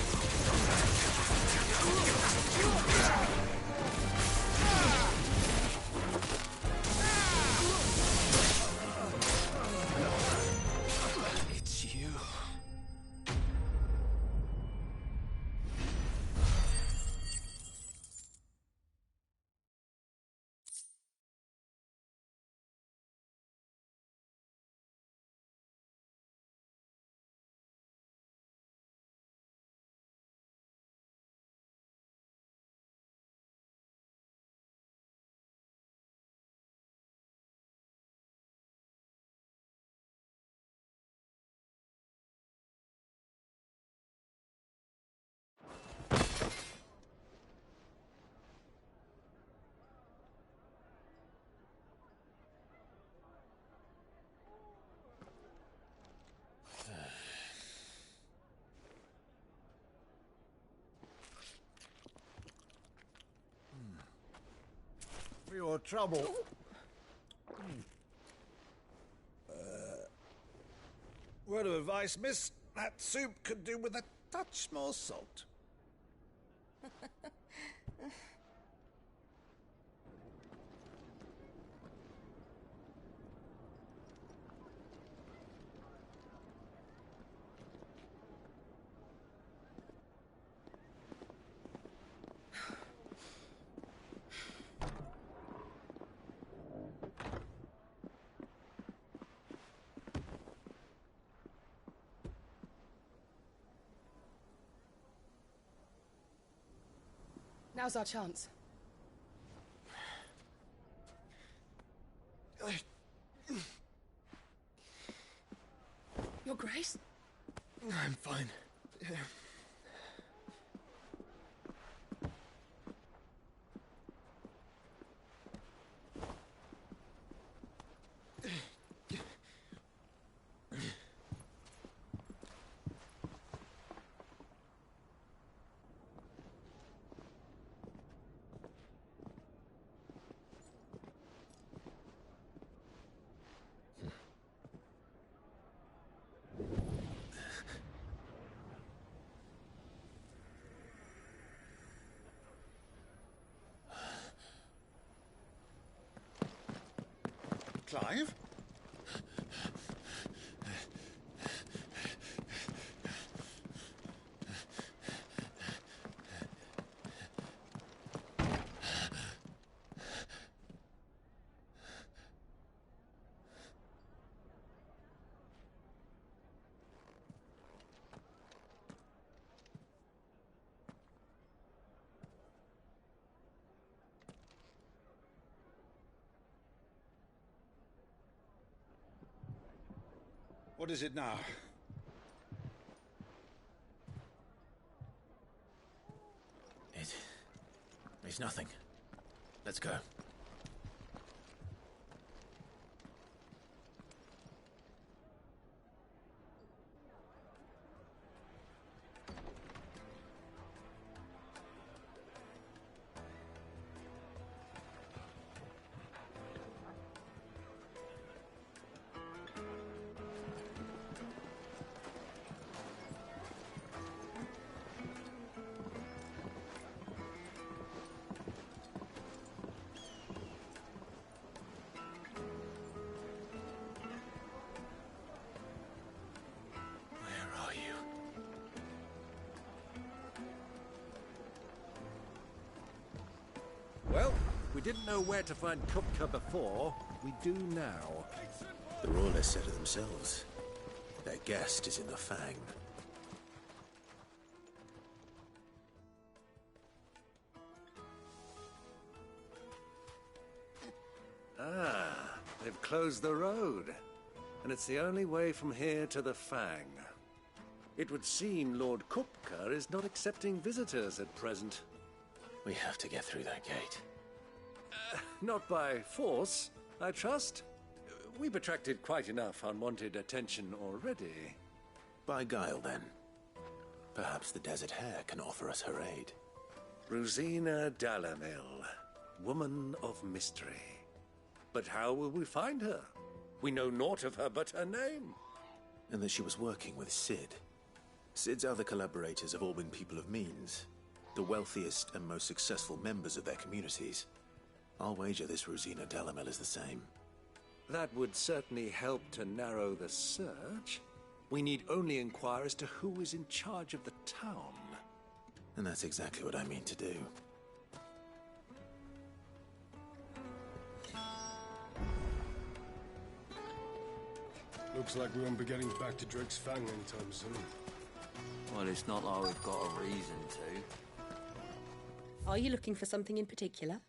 It's you. For your trouble. Word of advice, miss. That soup could do with a touch more salt. Now's our chance. Your Grace? I'm fine. Clive? What is it now? It's nothing. Let's go. Well, we didn't know where to find Kupka before. We do now. The Rawlers said it themselves. Their guest is in the Fang. Ah, they've closed the road. And it's the only way from here to the Fang. It would seem Lord Kupka is not accepting visitors at present. We have to get through that gate. Not by force, I trust. We've attracted quite enough unwanted attention already. By guile, then. Perhaps the Desert Hare can offer us her aid. Rosina Dalamil, woman of mystery. But how will we find her? We know naught of her but her name. And that she was working with Sid. Sid's other collaborators have all been people of means. The wealthiest and most successful members of their communities. I'll wager this Rosina Dalamil is the same. That would certainly help to narrow the search. We need only inquire as to who is in charge of the town. And that's exactly what I mean to do. Looks like we won't be getting back to Drake's Fang anytime soon. Well, it's not like we've got a reason to. Are you looking for something in particular?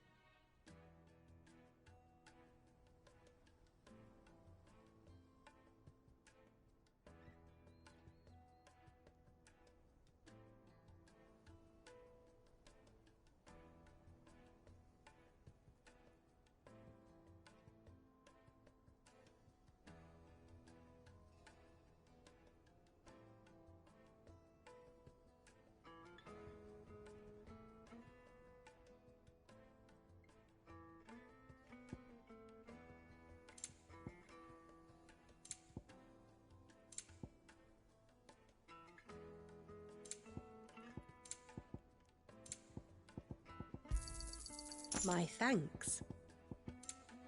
My thanks.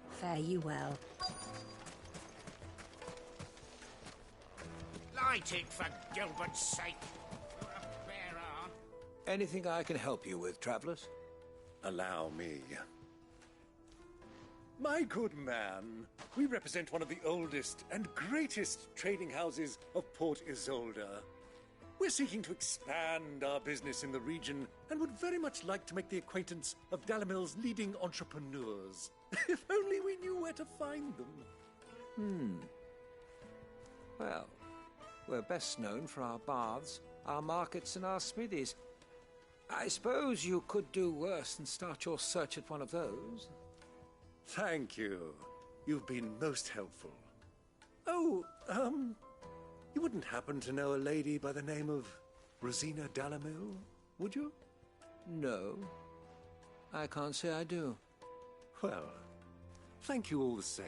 Fare you well. Light it, for Gilbert's sake. You're a bearer. Anything I can help you with, travelers? Allow me. My good man, we represent one of the oldest and greatest trading houses of Port Isolde. We're seeking to expand our business in the region and would very much like to make the acquaintance of Dalamil's leading entrepreneurs. If only we knew where to find them. Well, we're best known for our baths, our markets, and our smithies. I suppose you could do worse than start your search at one of those. Thank you. You've been most helpful. Oh, you wouldn't happen to know a lady by the name of Rosina Dalamil, would you? No. I can't say I do. Well, thank you all the same.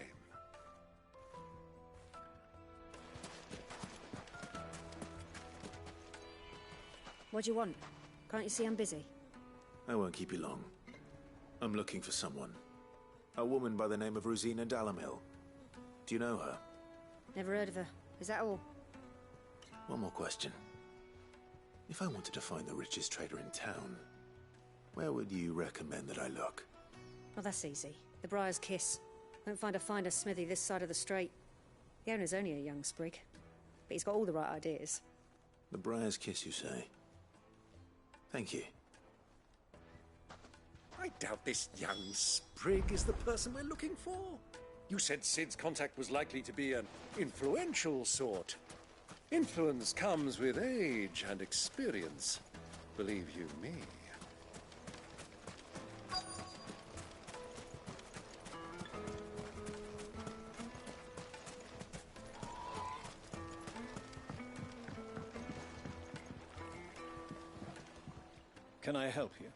What do you want? Can't you see I'm busy? I won't keep you long. I'm looking for someone. A woman by the name of Rosina Dalamil. Do you know her? Never heard of her. Is that all? One more question. If I wanted to find the richest trader in town, where would you recommend that I look? Well, that's easy. The Briar's Kiss. Won't find a finer smithy this side of the strait. The owner's only a young sprig, but he's got all the right ideas. The Briar's Kiss, you say? Thank you. I doubt this young sprig is the person we're looking for. You said Sid's contact was likely to be an influential sort. Influence comes with age and experience, believe you me. Can I help you?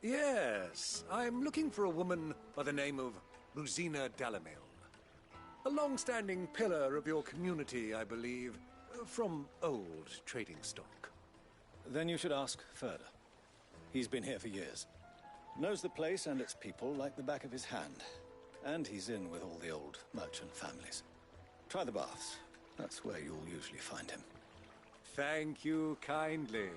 Yes, I'm looking for a woman by the name of Rosina Dalamil. A long-standing pillar of your community, I believe, from old trading stock. Then you should ask further. He's been here for years. Knows the place and its people like the back of his hand. And he's in with all the old merchant families. Try the baths. That's where you'll usually find him. Thank you kindly.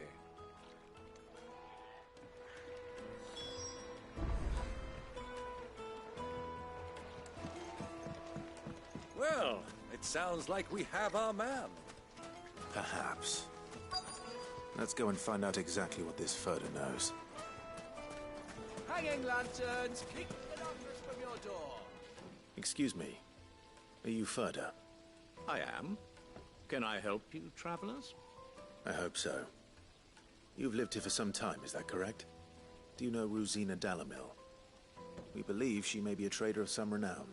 Well, it sounds like we have our man. Perhaps. Let's go and find out exactly what this Furder knows. Hanging lanterns, kick the darkness from your door. Excuse me. Are you Furder? I am. Can I help you, travelers? I hope so. You've lived here for some time, is that correct? Do you know Rosina Dalamil? We believe she may be a trader of some renown.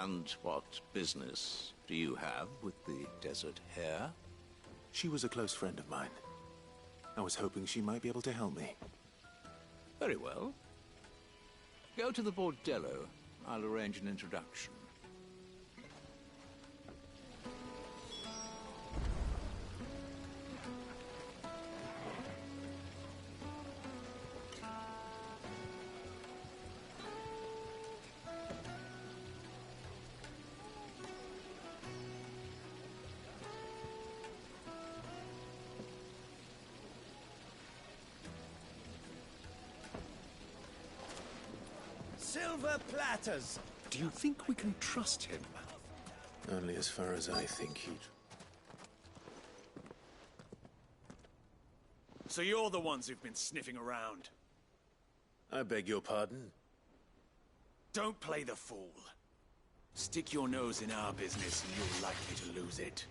And what business do you have with the Desert Hare? She was a close friend of mine. I was hoping she might be able to help me. Very well. Go to the Bordello. I'll arrange an introduction. Silver platters! Do you think we can trust him? Only as far as I think he'd... So you're the ones who've been sniffing around. I beg your pardon? Don't play the fool. Stick your nose in our business and you're likely to lose it.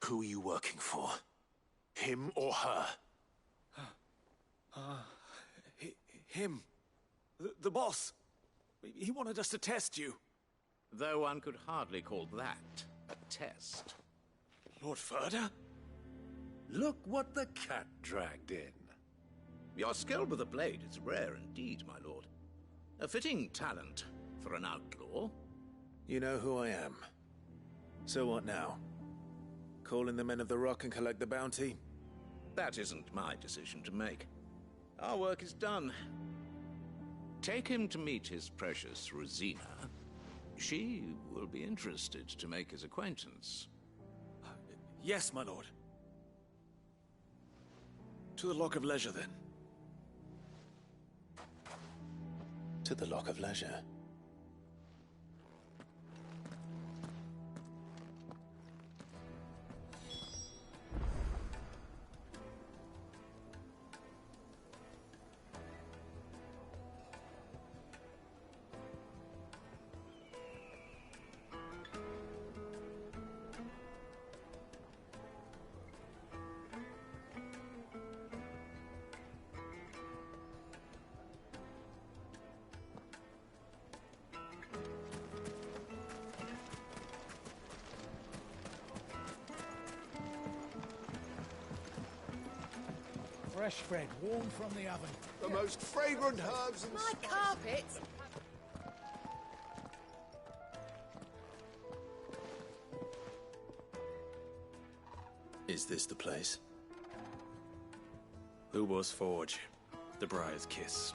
Who are you working for? Him or her? Him. The boss. He wanted us to test you. Though one could hardly call that a test. Lord Furder? Look what the cat dragged in. Your skill with the blade is rare indeed, my lord. A fitting talent for an outlaw. You know who I am. So what now? Call in the Men of the Rock and collect the bounty? That isn't my decision to make. Our work is done. Take him to meet his precious Rosina. She will be interested to make his acquaintance. Yes, my lord. To the Lock of Leisure, then. To the Lock of Leisure. Fresh bread, warm from the oven. The most fragrant herbs and My carpet! Is this the place? Lubo's Forge, the Briar's Kiss.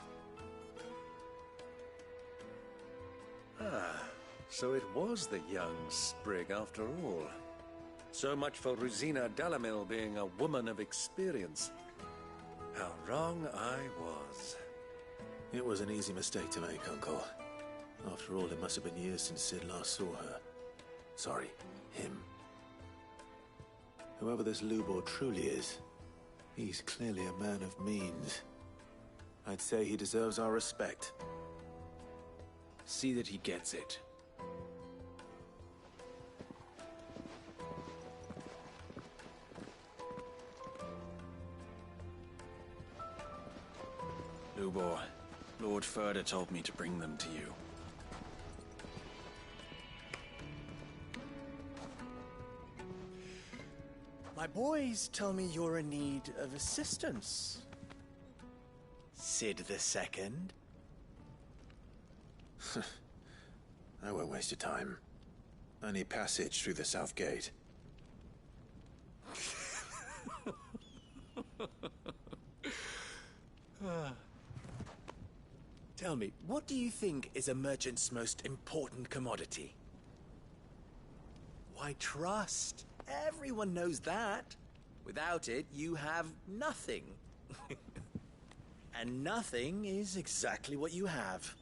Ah, so it was the young sprig after all. So much for Rosina Dalamil being a woman of experience. How wrong I was. It was an easy mistake to make, Uncle. After all, it must have been years since Sid last saw her. Sorry, him. Whoever this Lubor truly is, he's clearly a man of means. I'd say he deserves our respect. See that he gets it. Lubor, Lord Furder told me to bring them to you. My boys tell me you're in need of assistance. Sid the Second. I won't waste your time. I need passage through the south gate. Tell me, what do you think is a merchant's most important commodity? Why, trust. Everyone knows that. Without it, you have nothing. And nothing is exactly what you have.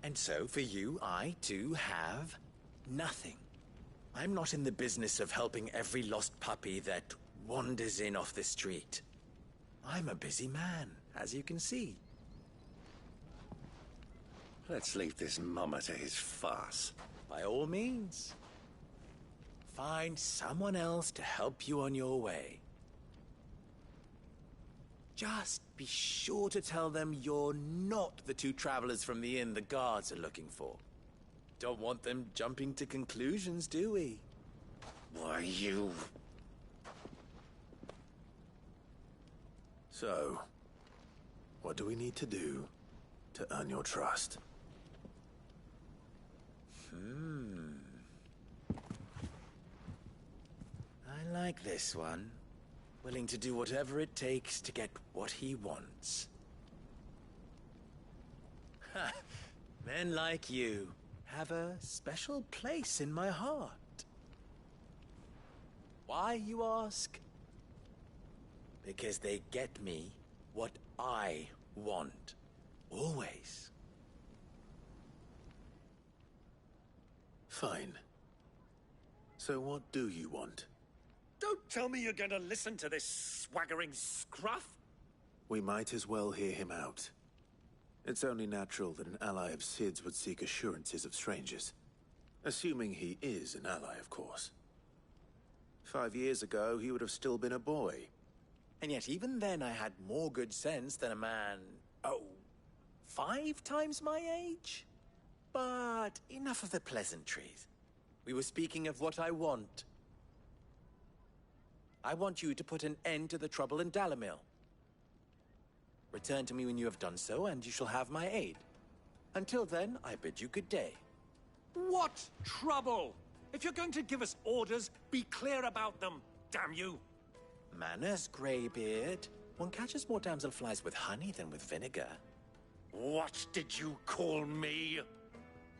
And so, for you, I, too, have nothing. I'm not in the business of helping every lost puppy that wanders in off the street. I'm a busy man, as you can see. Let's leave this mummer to his farce. By all means. Find someone else to help you on your way. Just be sure to tell them you're not the two travelers from the inn the guards are looking for. Don't want them jumping to conclusions, do we? Why, you... So, what do we need to do to earn your trust? I like this one. Willing to do whatever it takes to get what he wants. Ha! Men like you have a special place in my heart. Why, you ask? Because they get me what I want. Always. Fine. So what do you want? Don't tell me you're going to listen to this swaggering scruff! We might as well hear him out. It's only natural that an ally of Sid's would seek assurances of strangers. Assuming he is an ally, of course. 5 years ago, he would have still been a boy. And yet even then I had more good sense than a man, 5 times my age? But enough of the pleasantries. We were speaking of what I want. I want you to put an end to the trouble in Dalamil. Return to me when you have done so, and you shall have my aid. Until then, I bid you good day. What trouble? If you're going to give us orders, be clear about them, damn you! Manners, Greybeard. One catches more damselflies with honey than with vinegar. What did you call me?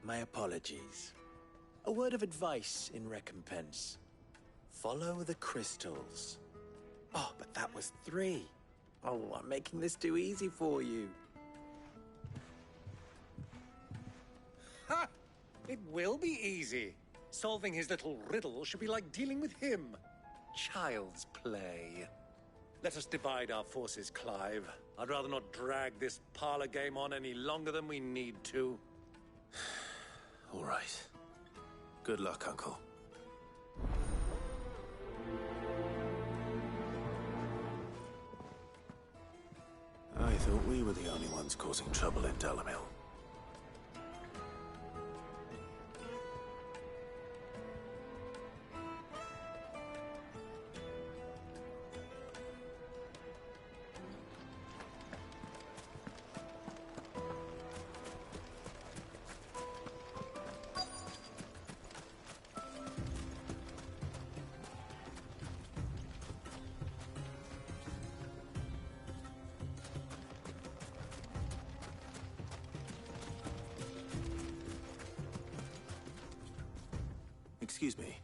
My apologies. A word of advice in recompense. Follow the crystals. Oh, but that was 3. Oh, I'm making this too easy for you. Ha! It will be easy. Solving his little riddle should be like dealing with him. Child's play. Let us divide our forces, Clive. I'd rather not drag this parlor game on any longer than we need to. All right. Good luck, Uncle. I thought we were the only ones causing trouble in Dalamil. Excuse me.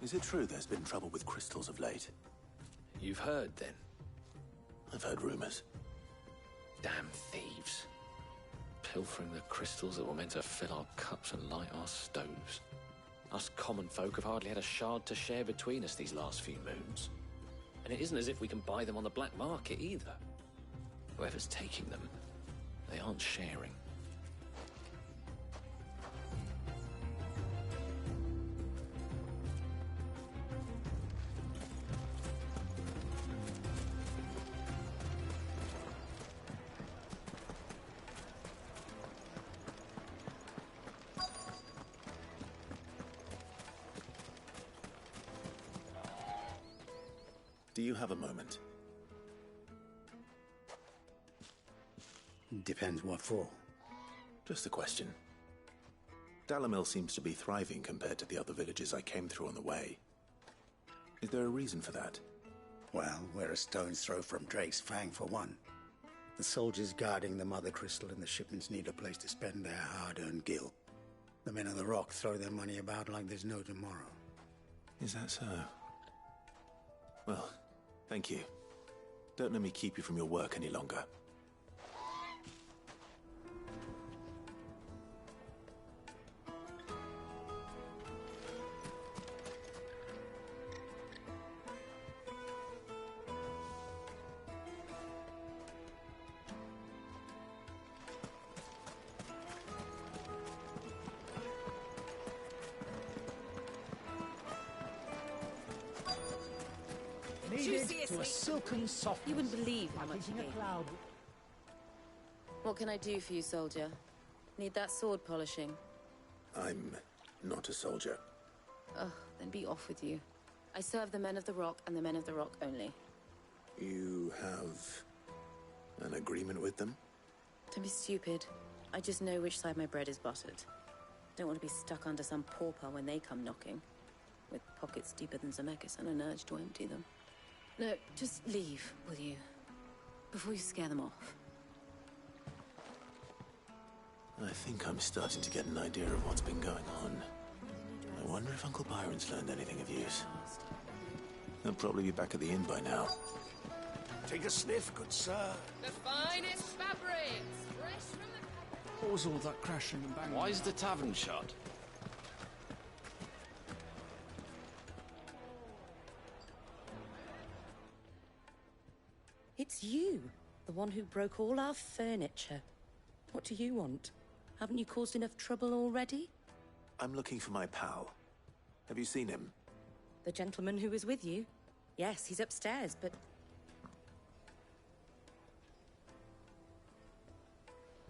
Is it true there's been trouble with crystals of late? You've heard, then? I've heard rumors. Damn thieves. Pilfering the crystals that were meant to fill our cups and light our stoves. Us common folk have hardly had a shard to share between us these last few moons. And it isn't as if we can buy them on the black market, either. Whoever's taking them, they aren't sharing. Do you have a moment? Depends what for. Just a question. Dalamil seems to be thriving compared to the other villages I came through on the way. Is there a reason for that? Well, we're a stone's throw from Drake's Fang, for one. The soldiers guarding the Mother Crystal and the shipments need a place to spend their hard-earned gil. The men of the Rock throw their money about like there's no tomorrow. Is that so? Well, thank you. Don't let me keep you from your work any longer. To a silken softness. You wouldn't believe how much you gave me. What can I do for you, soldier? Need that sword polishing? I'm not a soldier. Ugh, then be off with you. I serve the men of the Rock and the men of the Rock only. You have an agreement with them? Don't be stupid. I just know which side my bread is buttered. Don't want to be stuck under some pauper when they come knocking. With pockets deeper than Zemeckis and an urge to empty them. No, just leave, will you? Before you scare them off. I think I'm starting to get an idea of what's been going on. I wonder if Uncle Byron's learned anything of use. He'll probably be back at the inn by now. Take a sniff, good sir. The finest fabrics, fresh from the... What was all that crashing and banging? Why is the tavern shut? It's you, the one who broke all our furniture. What do you want? Haven't you caused enough trouble already? I'm looking for my pal. Have you seen him? The gentleman who was with you? Yes, he's upstairs, but...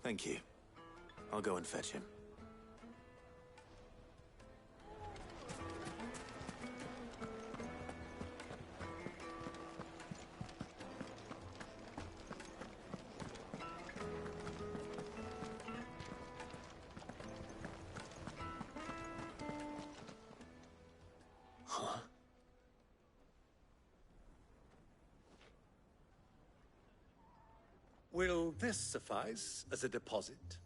Thank you. I'll go and fetch him. Will this suffice as a deposit?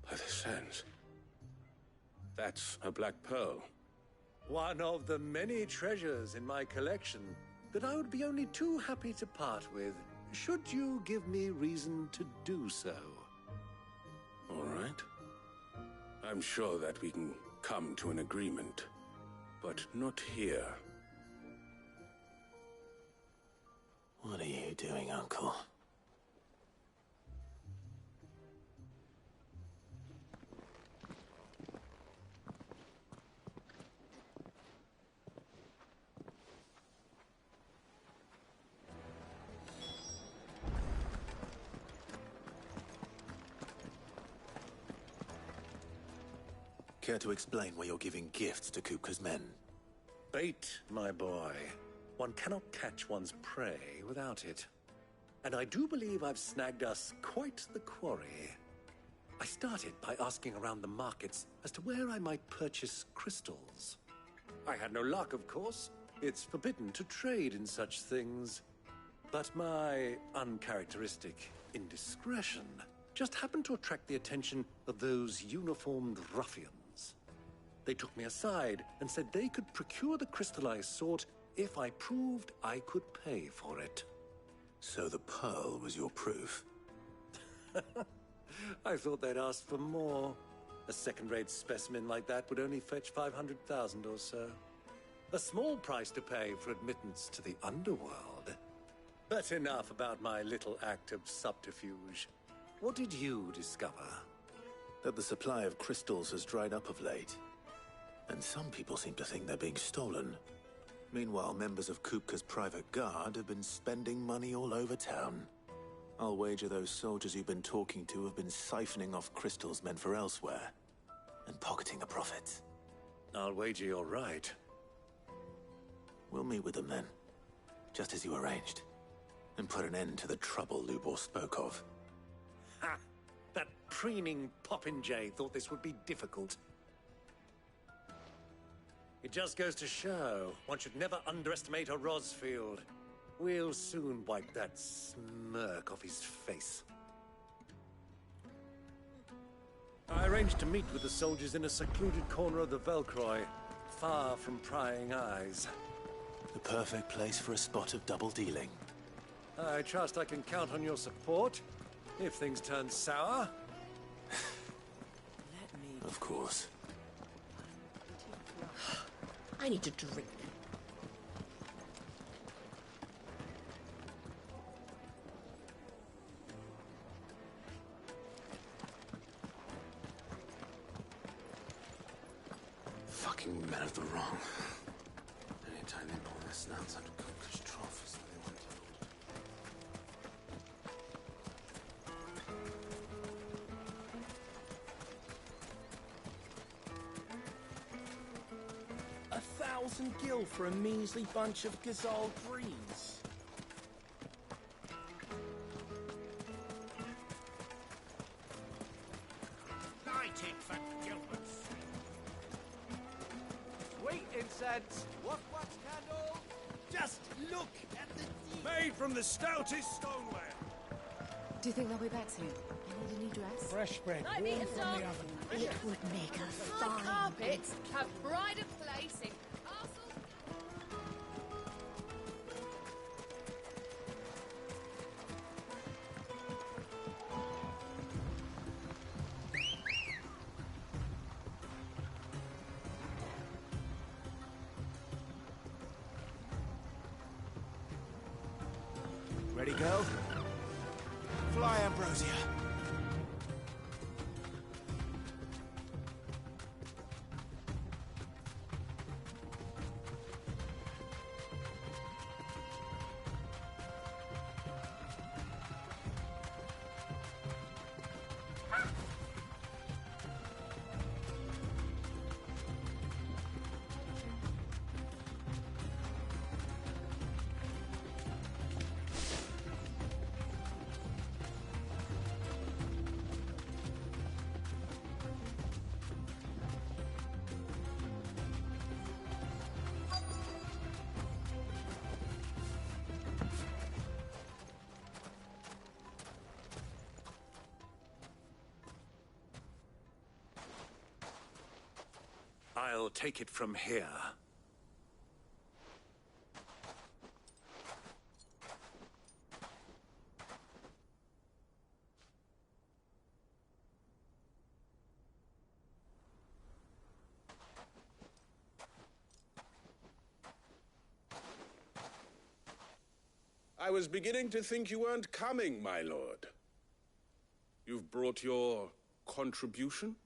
By the sands. That's a black pearl. One of the many treasures in my collection that I would be only too happy to part with, should you give me reason to do so. All right. I'm sure that we can come to an agreement, but not here. What are you doing, Uncle? Care to explain why you're giving gifts to Kupka's men? Bait, my boy. One cannot catch one's prey without it. And I do believe I've snagged us quite the quarry. I started by asking around the markets as to where I might purchase crystals. I had no luck, of course. It's forbidden to trade in such things. But my uncharacteristic indiscretion just happened to attract the attention of those uniformed ruffians. They took me aside and said they could procure the crystal I sought if I proved I could pay for it. So the pearl was your proof? I thought they'd ask for more. A second-rate specimen like that would only fetch 500,000 or so. A small price to pay for admittance to the underworld. But enough about my little act of subterfuge. What did you discover? That the supply of crystals has dried up of late. And some people seem to think they're being stolen. Meanwhile, members of Kupka's private guard have been spending money all over town. I'll wager those soldiers you've been talking to have been siphoning off crystals meant for elsewhere, and pocketing the profits. I'll wager you're right. We'll meet with them then, just as you arranged, and put an end to the trouble Lubor spoke of. Ha! That preening popinjay thought this would be difficult. It just goes to show one should never underestimate a Rosfield. We'll soon wipe that smirk off his face. I arranged to meet with the soldiers in a secluded corner of the Velcroy, far from prying eyes. The perfect place for a spot of double dealing. I trust I can count on your support if things turn sour. Of course. I need to drink. Fucking men of the wrong. Anytime they pull their snouts out of Kupka's trough is when they want to. 1,000 gil for a measly bunch of Gazal greens. Lighting for Gilbert's. Sweet incense. What candle? Just look at the made from the stoutest stoneware. Do you think they'll be back soon? I need a new dress. Fresh bread, I've warm eaten from some. the oven. It would make a High fine carpets have pride of place in castles. Ready, girl? Fly, Ambrosia. I'll take it from here. I was beginning to think you weren't coming, my lord. You've brought your contribution?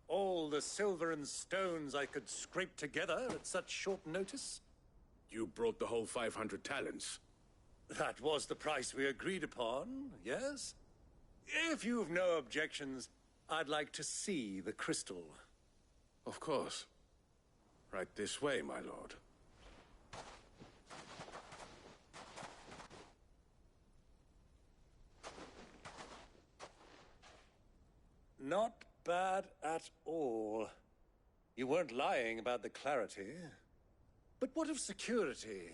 All the silver and stones I could scrape together at such short notice? You brought the whole 500 talents. That was the price we agreed upon, yes? If you've no objections, I'd like to see the crystal. Of course. Right this way, my lord. Not bad at all. You weren't lying about the clarity. But what of security?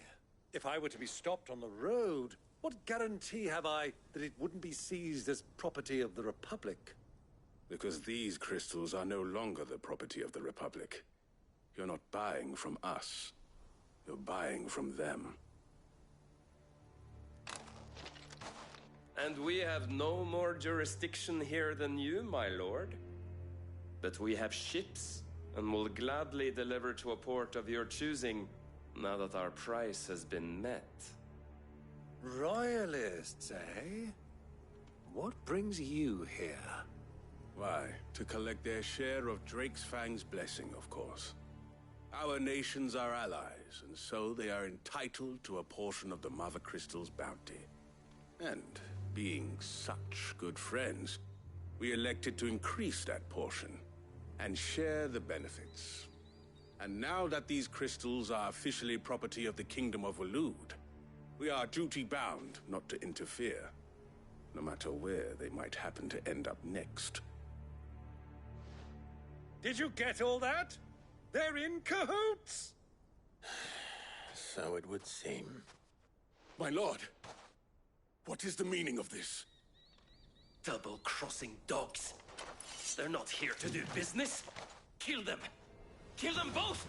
If I were to be stopped on the road, what guarantee have I that it wouldn't be seized as property of the Republic? Because these crystals are no longer the property of the Republic. You're not buying from us. You're buying from them. And we have no more jurisdiction here than you, my lord. But we have ships, and will gladly deliver to a port of your choosing, now that our price has been met. Royalists, eh? What brings you here? Why, to collect their share of Drake's Fang's blessing, of course. Our nations are allies, and so they are entitled to a portion of the Mother Crystal's bounty. And being such good friends, we elected to increase that portion and share the benefits. And now that these crystals are officially property of the Kingdom of Waloed, we are duty-bound not to interfere, no matter where they might happen to end up next. Did you get all that? They're in cahoots! So it would seem. My lord! What is the meaning of this? Double-crossing dogs. They're not here to do business. Kill them! Kill them both!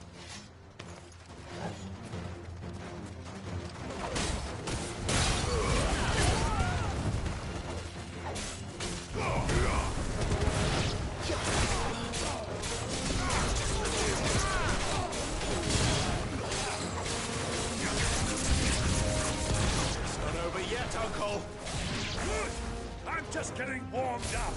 It's not over yet, Uncle! Good! I'm just getting warmed up!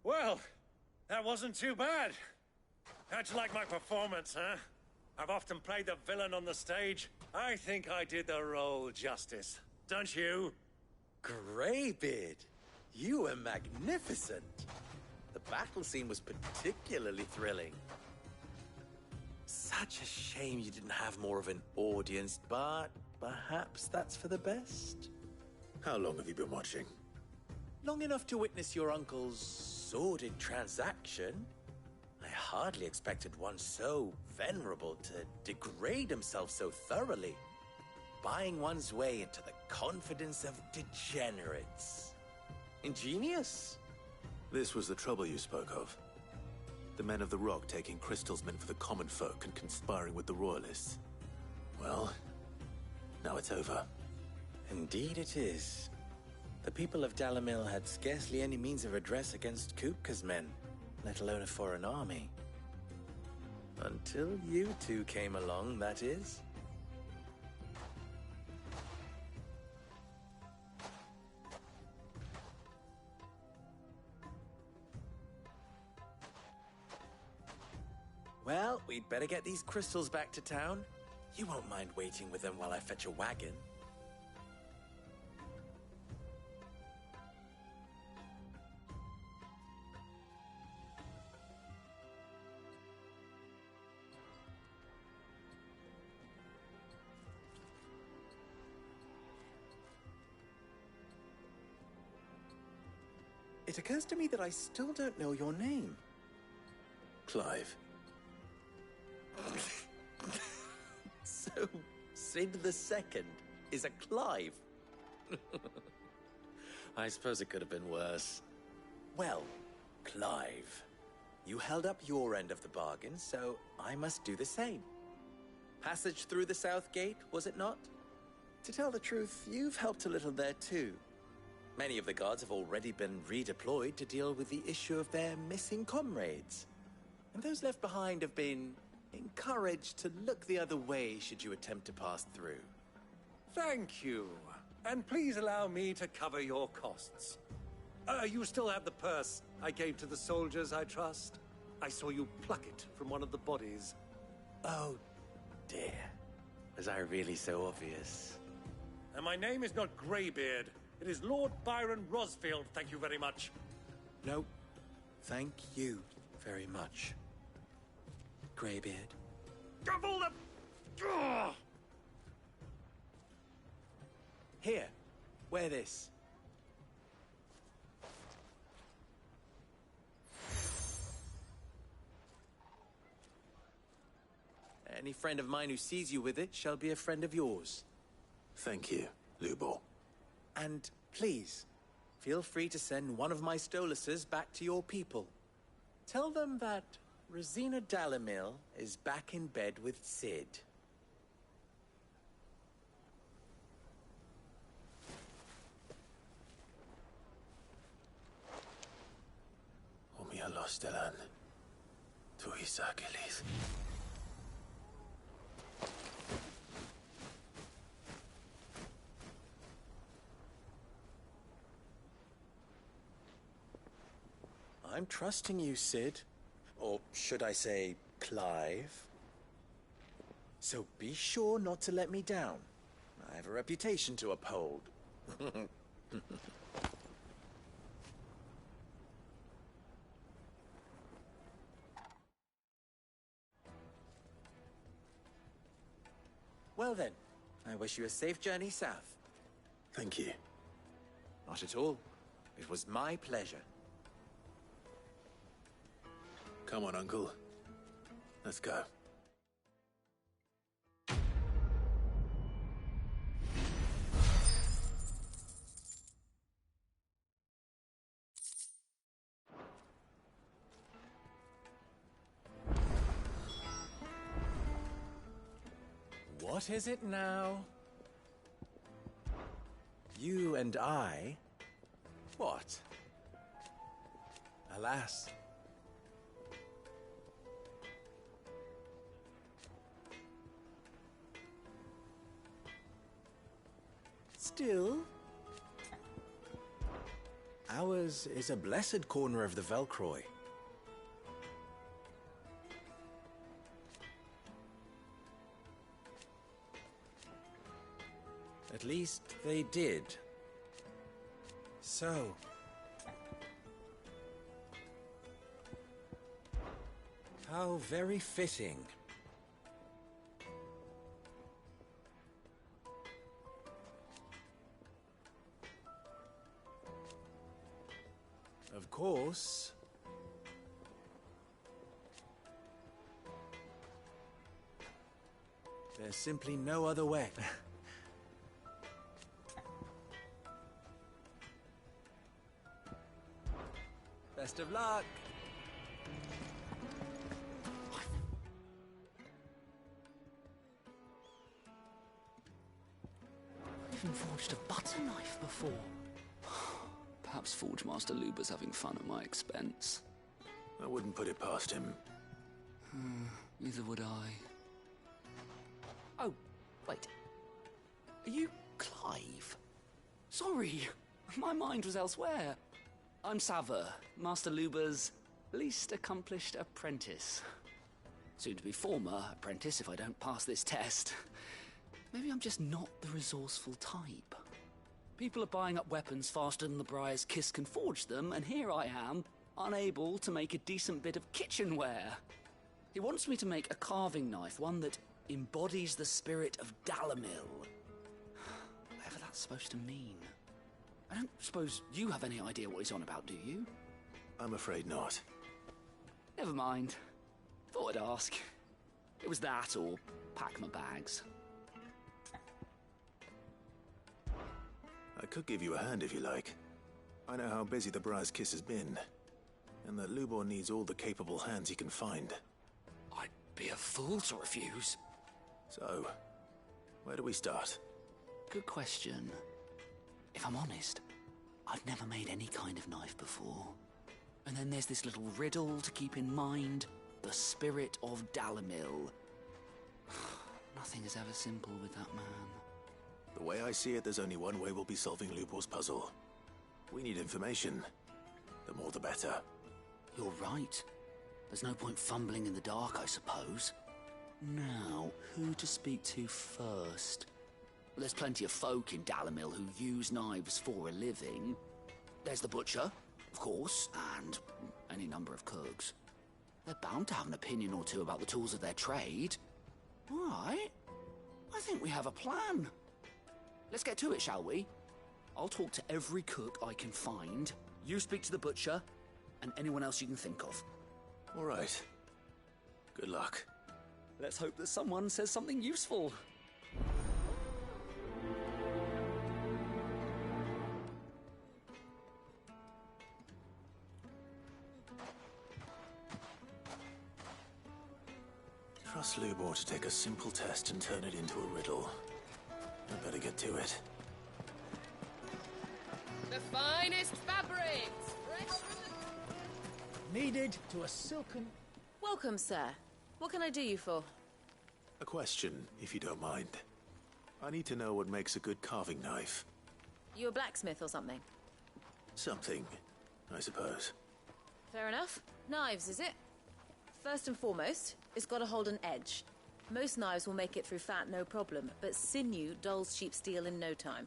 Well, that wasn't too bad. How'd you like my performance, huh? I've often played the villain on the stage. I think I did the role justice. Don't you? Greybeard, you were magnificent. The battle scene was particularly thrilling. Such a shame you didn't have more of an audience, but perhaps that's for the best. How long have you been watching? Long enough to witness your uncle's sordid transaction. I hardly expected one so venerable to degrade himself so thoroughly, buying one's way into the confidence of degenerates. Ingenious. This was the trouble you spoke of. The men of the Rock taking crystals meant for the common folk and conspiring with the Royalists. Well, now it's over. Indeed it is. The people of Dalamil had scarcely any means of redress against Kupka's men, let alone a foreign army. Until you two came along, that is. Well, we'd better get these crystals back to town. You won't mind waiting with them while I fetch a wagon. It occurs to me that I still don't know your name. Clive. So, Sid the Second is a Clive. I suppose it could have been worse. Well, Clive, you held up your end of the bargain, so I must do the same. Passage through the South Gate, was it not? To tell the truth, you've helped a little there too. Many of the guards have already been redeployed to deal with the issue of their missing comrades. And those left behind have been encouraged to look the other way should you attempt to pass through. Thank you. And please allow me to cover your costs. You still have the purse I gave to the soldiers, I trust? I saw you pluck it from one of the bodies. Oh, dear. Was I really so obvious? And my name is not Greybeard. It is Lord Byron Rosfield, thank you very much. No, thank you very much, Greybeard. Of all the... Ugh! Here, wear this. Any friend of mine who sees you with it shall be a friend of yours. Thank you, Lubor. And please, feel free to send one of my Stoluses back to your people. Tell them that Rosina Dalamil is back in bed with Sid. Omia Lostelan. Tuisa Achilles. I'm trusting you, Sid. Or should I say, Clive? So be sure not to let me down. I have a reputation to uphold. Well then, I wish you a safe journey south. Thank you. Not at all. It was my pleasure. Come on, Uncle. Let's go. What is it now? You and I? What? Alas. Still, ours is a blessed corner of the Velcroy. At least they did. So... how very fitting. Of course... there's simply no other way. Best of luck! I've even forged a butter knife before. Perhaps Forge Master Luber's having fun at my expense. I wouldn't put it past him. Neither would I. Oh, wait. Are you Clive? Sorry, my mind was elsewhere. I'm Saver, Master Luber's least accomplished apprentice. Soon to be former apprentice if I don't pass this test. Maybe I'm just not the resourceful type. People are buying up weapons faster than the Briar's Kiss can forge them, and here I am, unable to make a decent bit of kitchenware. He wants me to make a carving knife, one that embodies the spirit of Dalamil. Whatever that's supposed to mean. I don't suppose you have any idea what he's on about, do you? I'm afraid not. Never mind. Thought I'd ask. It was that or pack my bags. I could give you a hand if you like. I know how busy the Briar's Kiss has been, and that Lubor needs all the capable hands he can find. I'd be a fool to refuse. So, where do we start? Good question. If I'm honest, I've never made any kind of knife before. And then there's this little riddle to keep in mind. The spirit of Dalamil. Nothing is ever simple with that man. The way I see it, there's only one way we'll be solving Lubor's puzzle. We need information. The more the better. You're right. There's no point fumbling in the dark, I suppose. Now, who to speak to first? There's plenty of folk in Dalamil who use knives for a living. There's the butcher, of course, and any number of cooks. They're bound to have an opinion or two about the tools of their trade. All right. I think we have a plan. Let's get to it, shall we? I'll talk to every cook I can find. You speak to the butcher, and anyone else you can think of. All right. Good luck. Let's hope that someone says something useful. Trust Lubor to take a simple test and turn it into a riddle. I better get to it. The finest fabrics! Fresh from the... Needed to a silken... Welcome, sir. What can I do you for? A question, if you don't mind. I need to know what makes a good carving knife. You a blacksmith or something? Something, I suppose. Fair enough. Knives, is it? First and foremost, it's got to hold an edge. Most knives will make it through fat, no problem, but sinew dulls cheap steel in no time.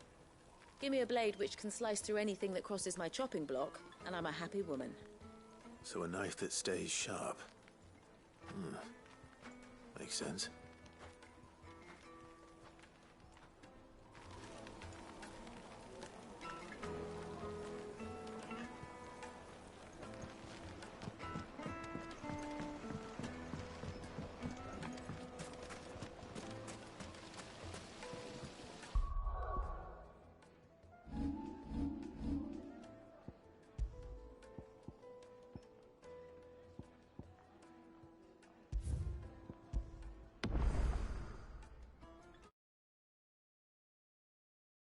Give me a blade which can slice through anything that crosses my chopping block, and I'm a happy woman. So a knife that stays sharp. Makes sense.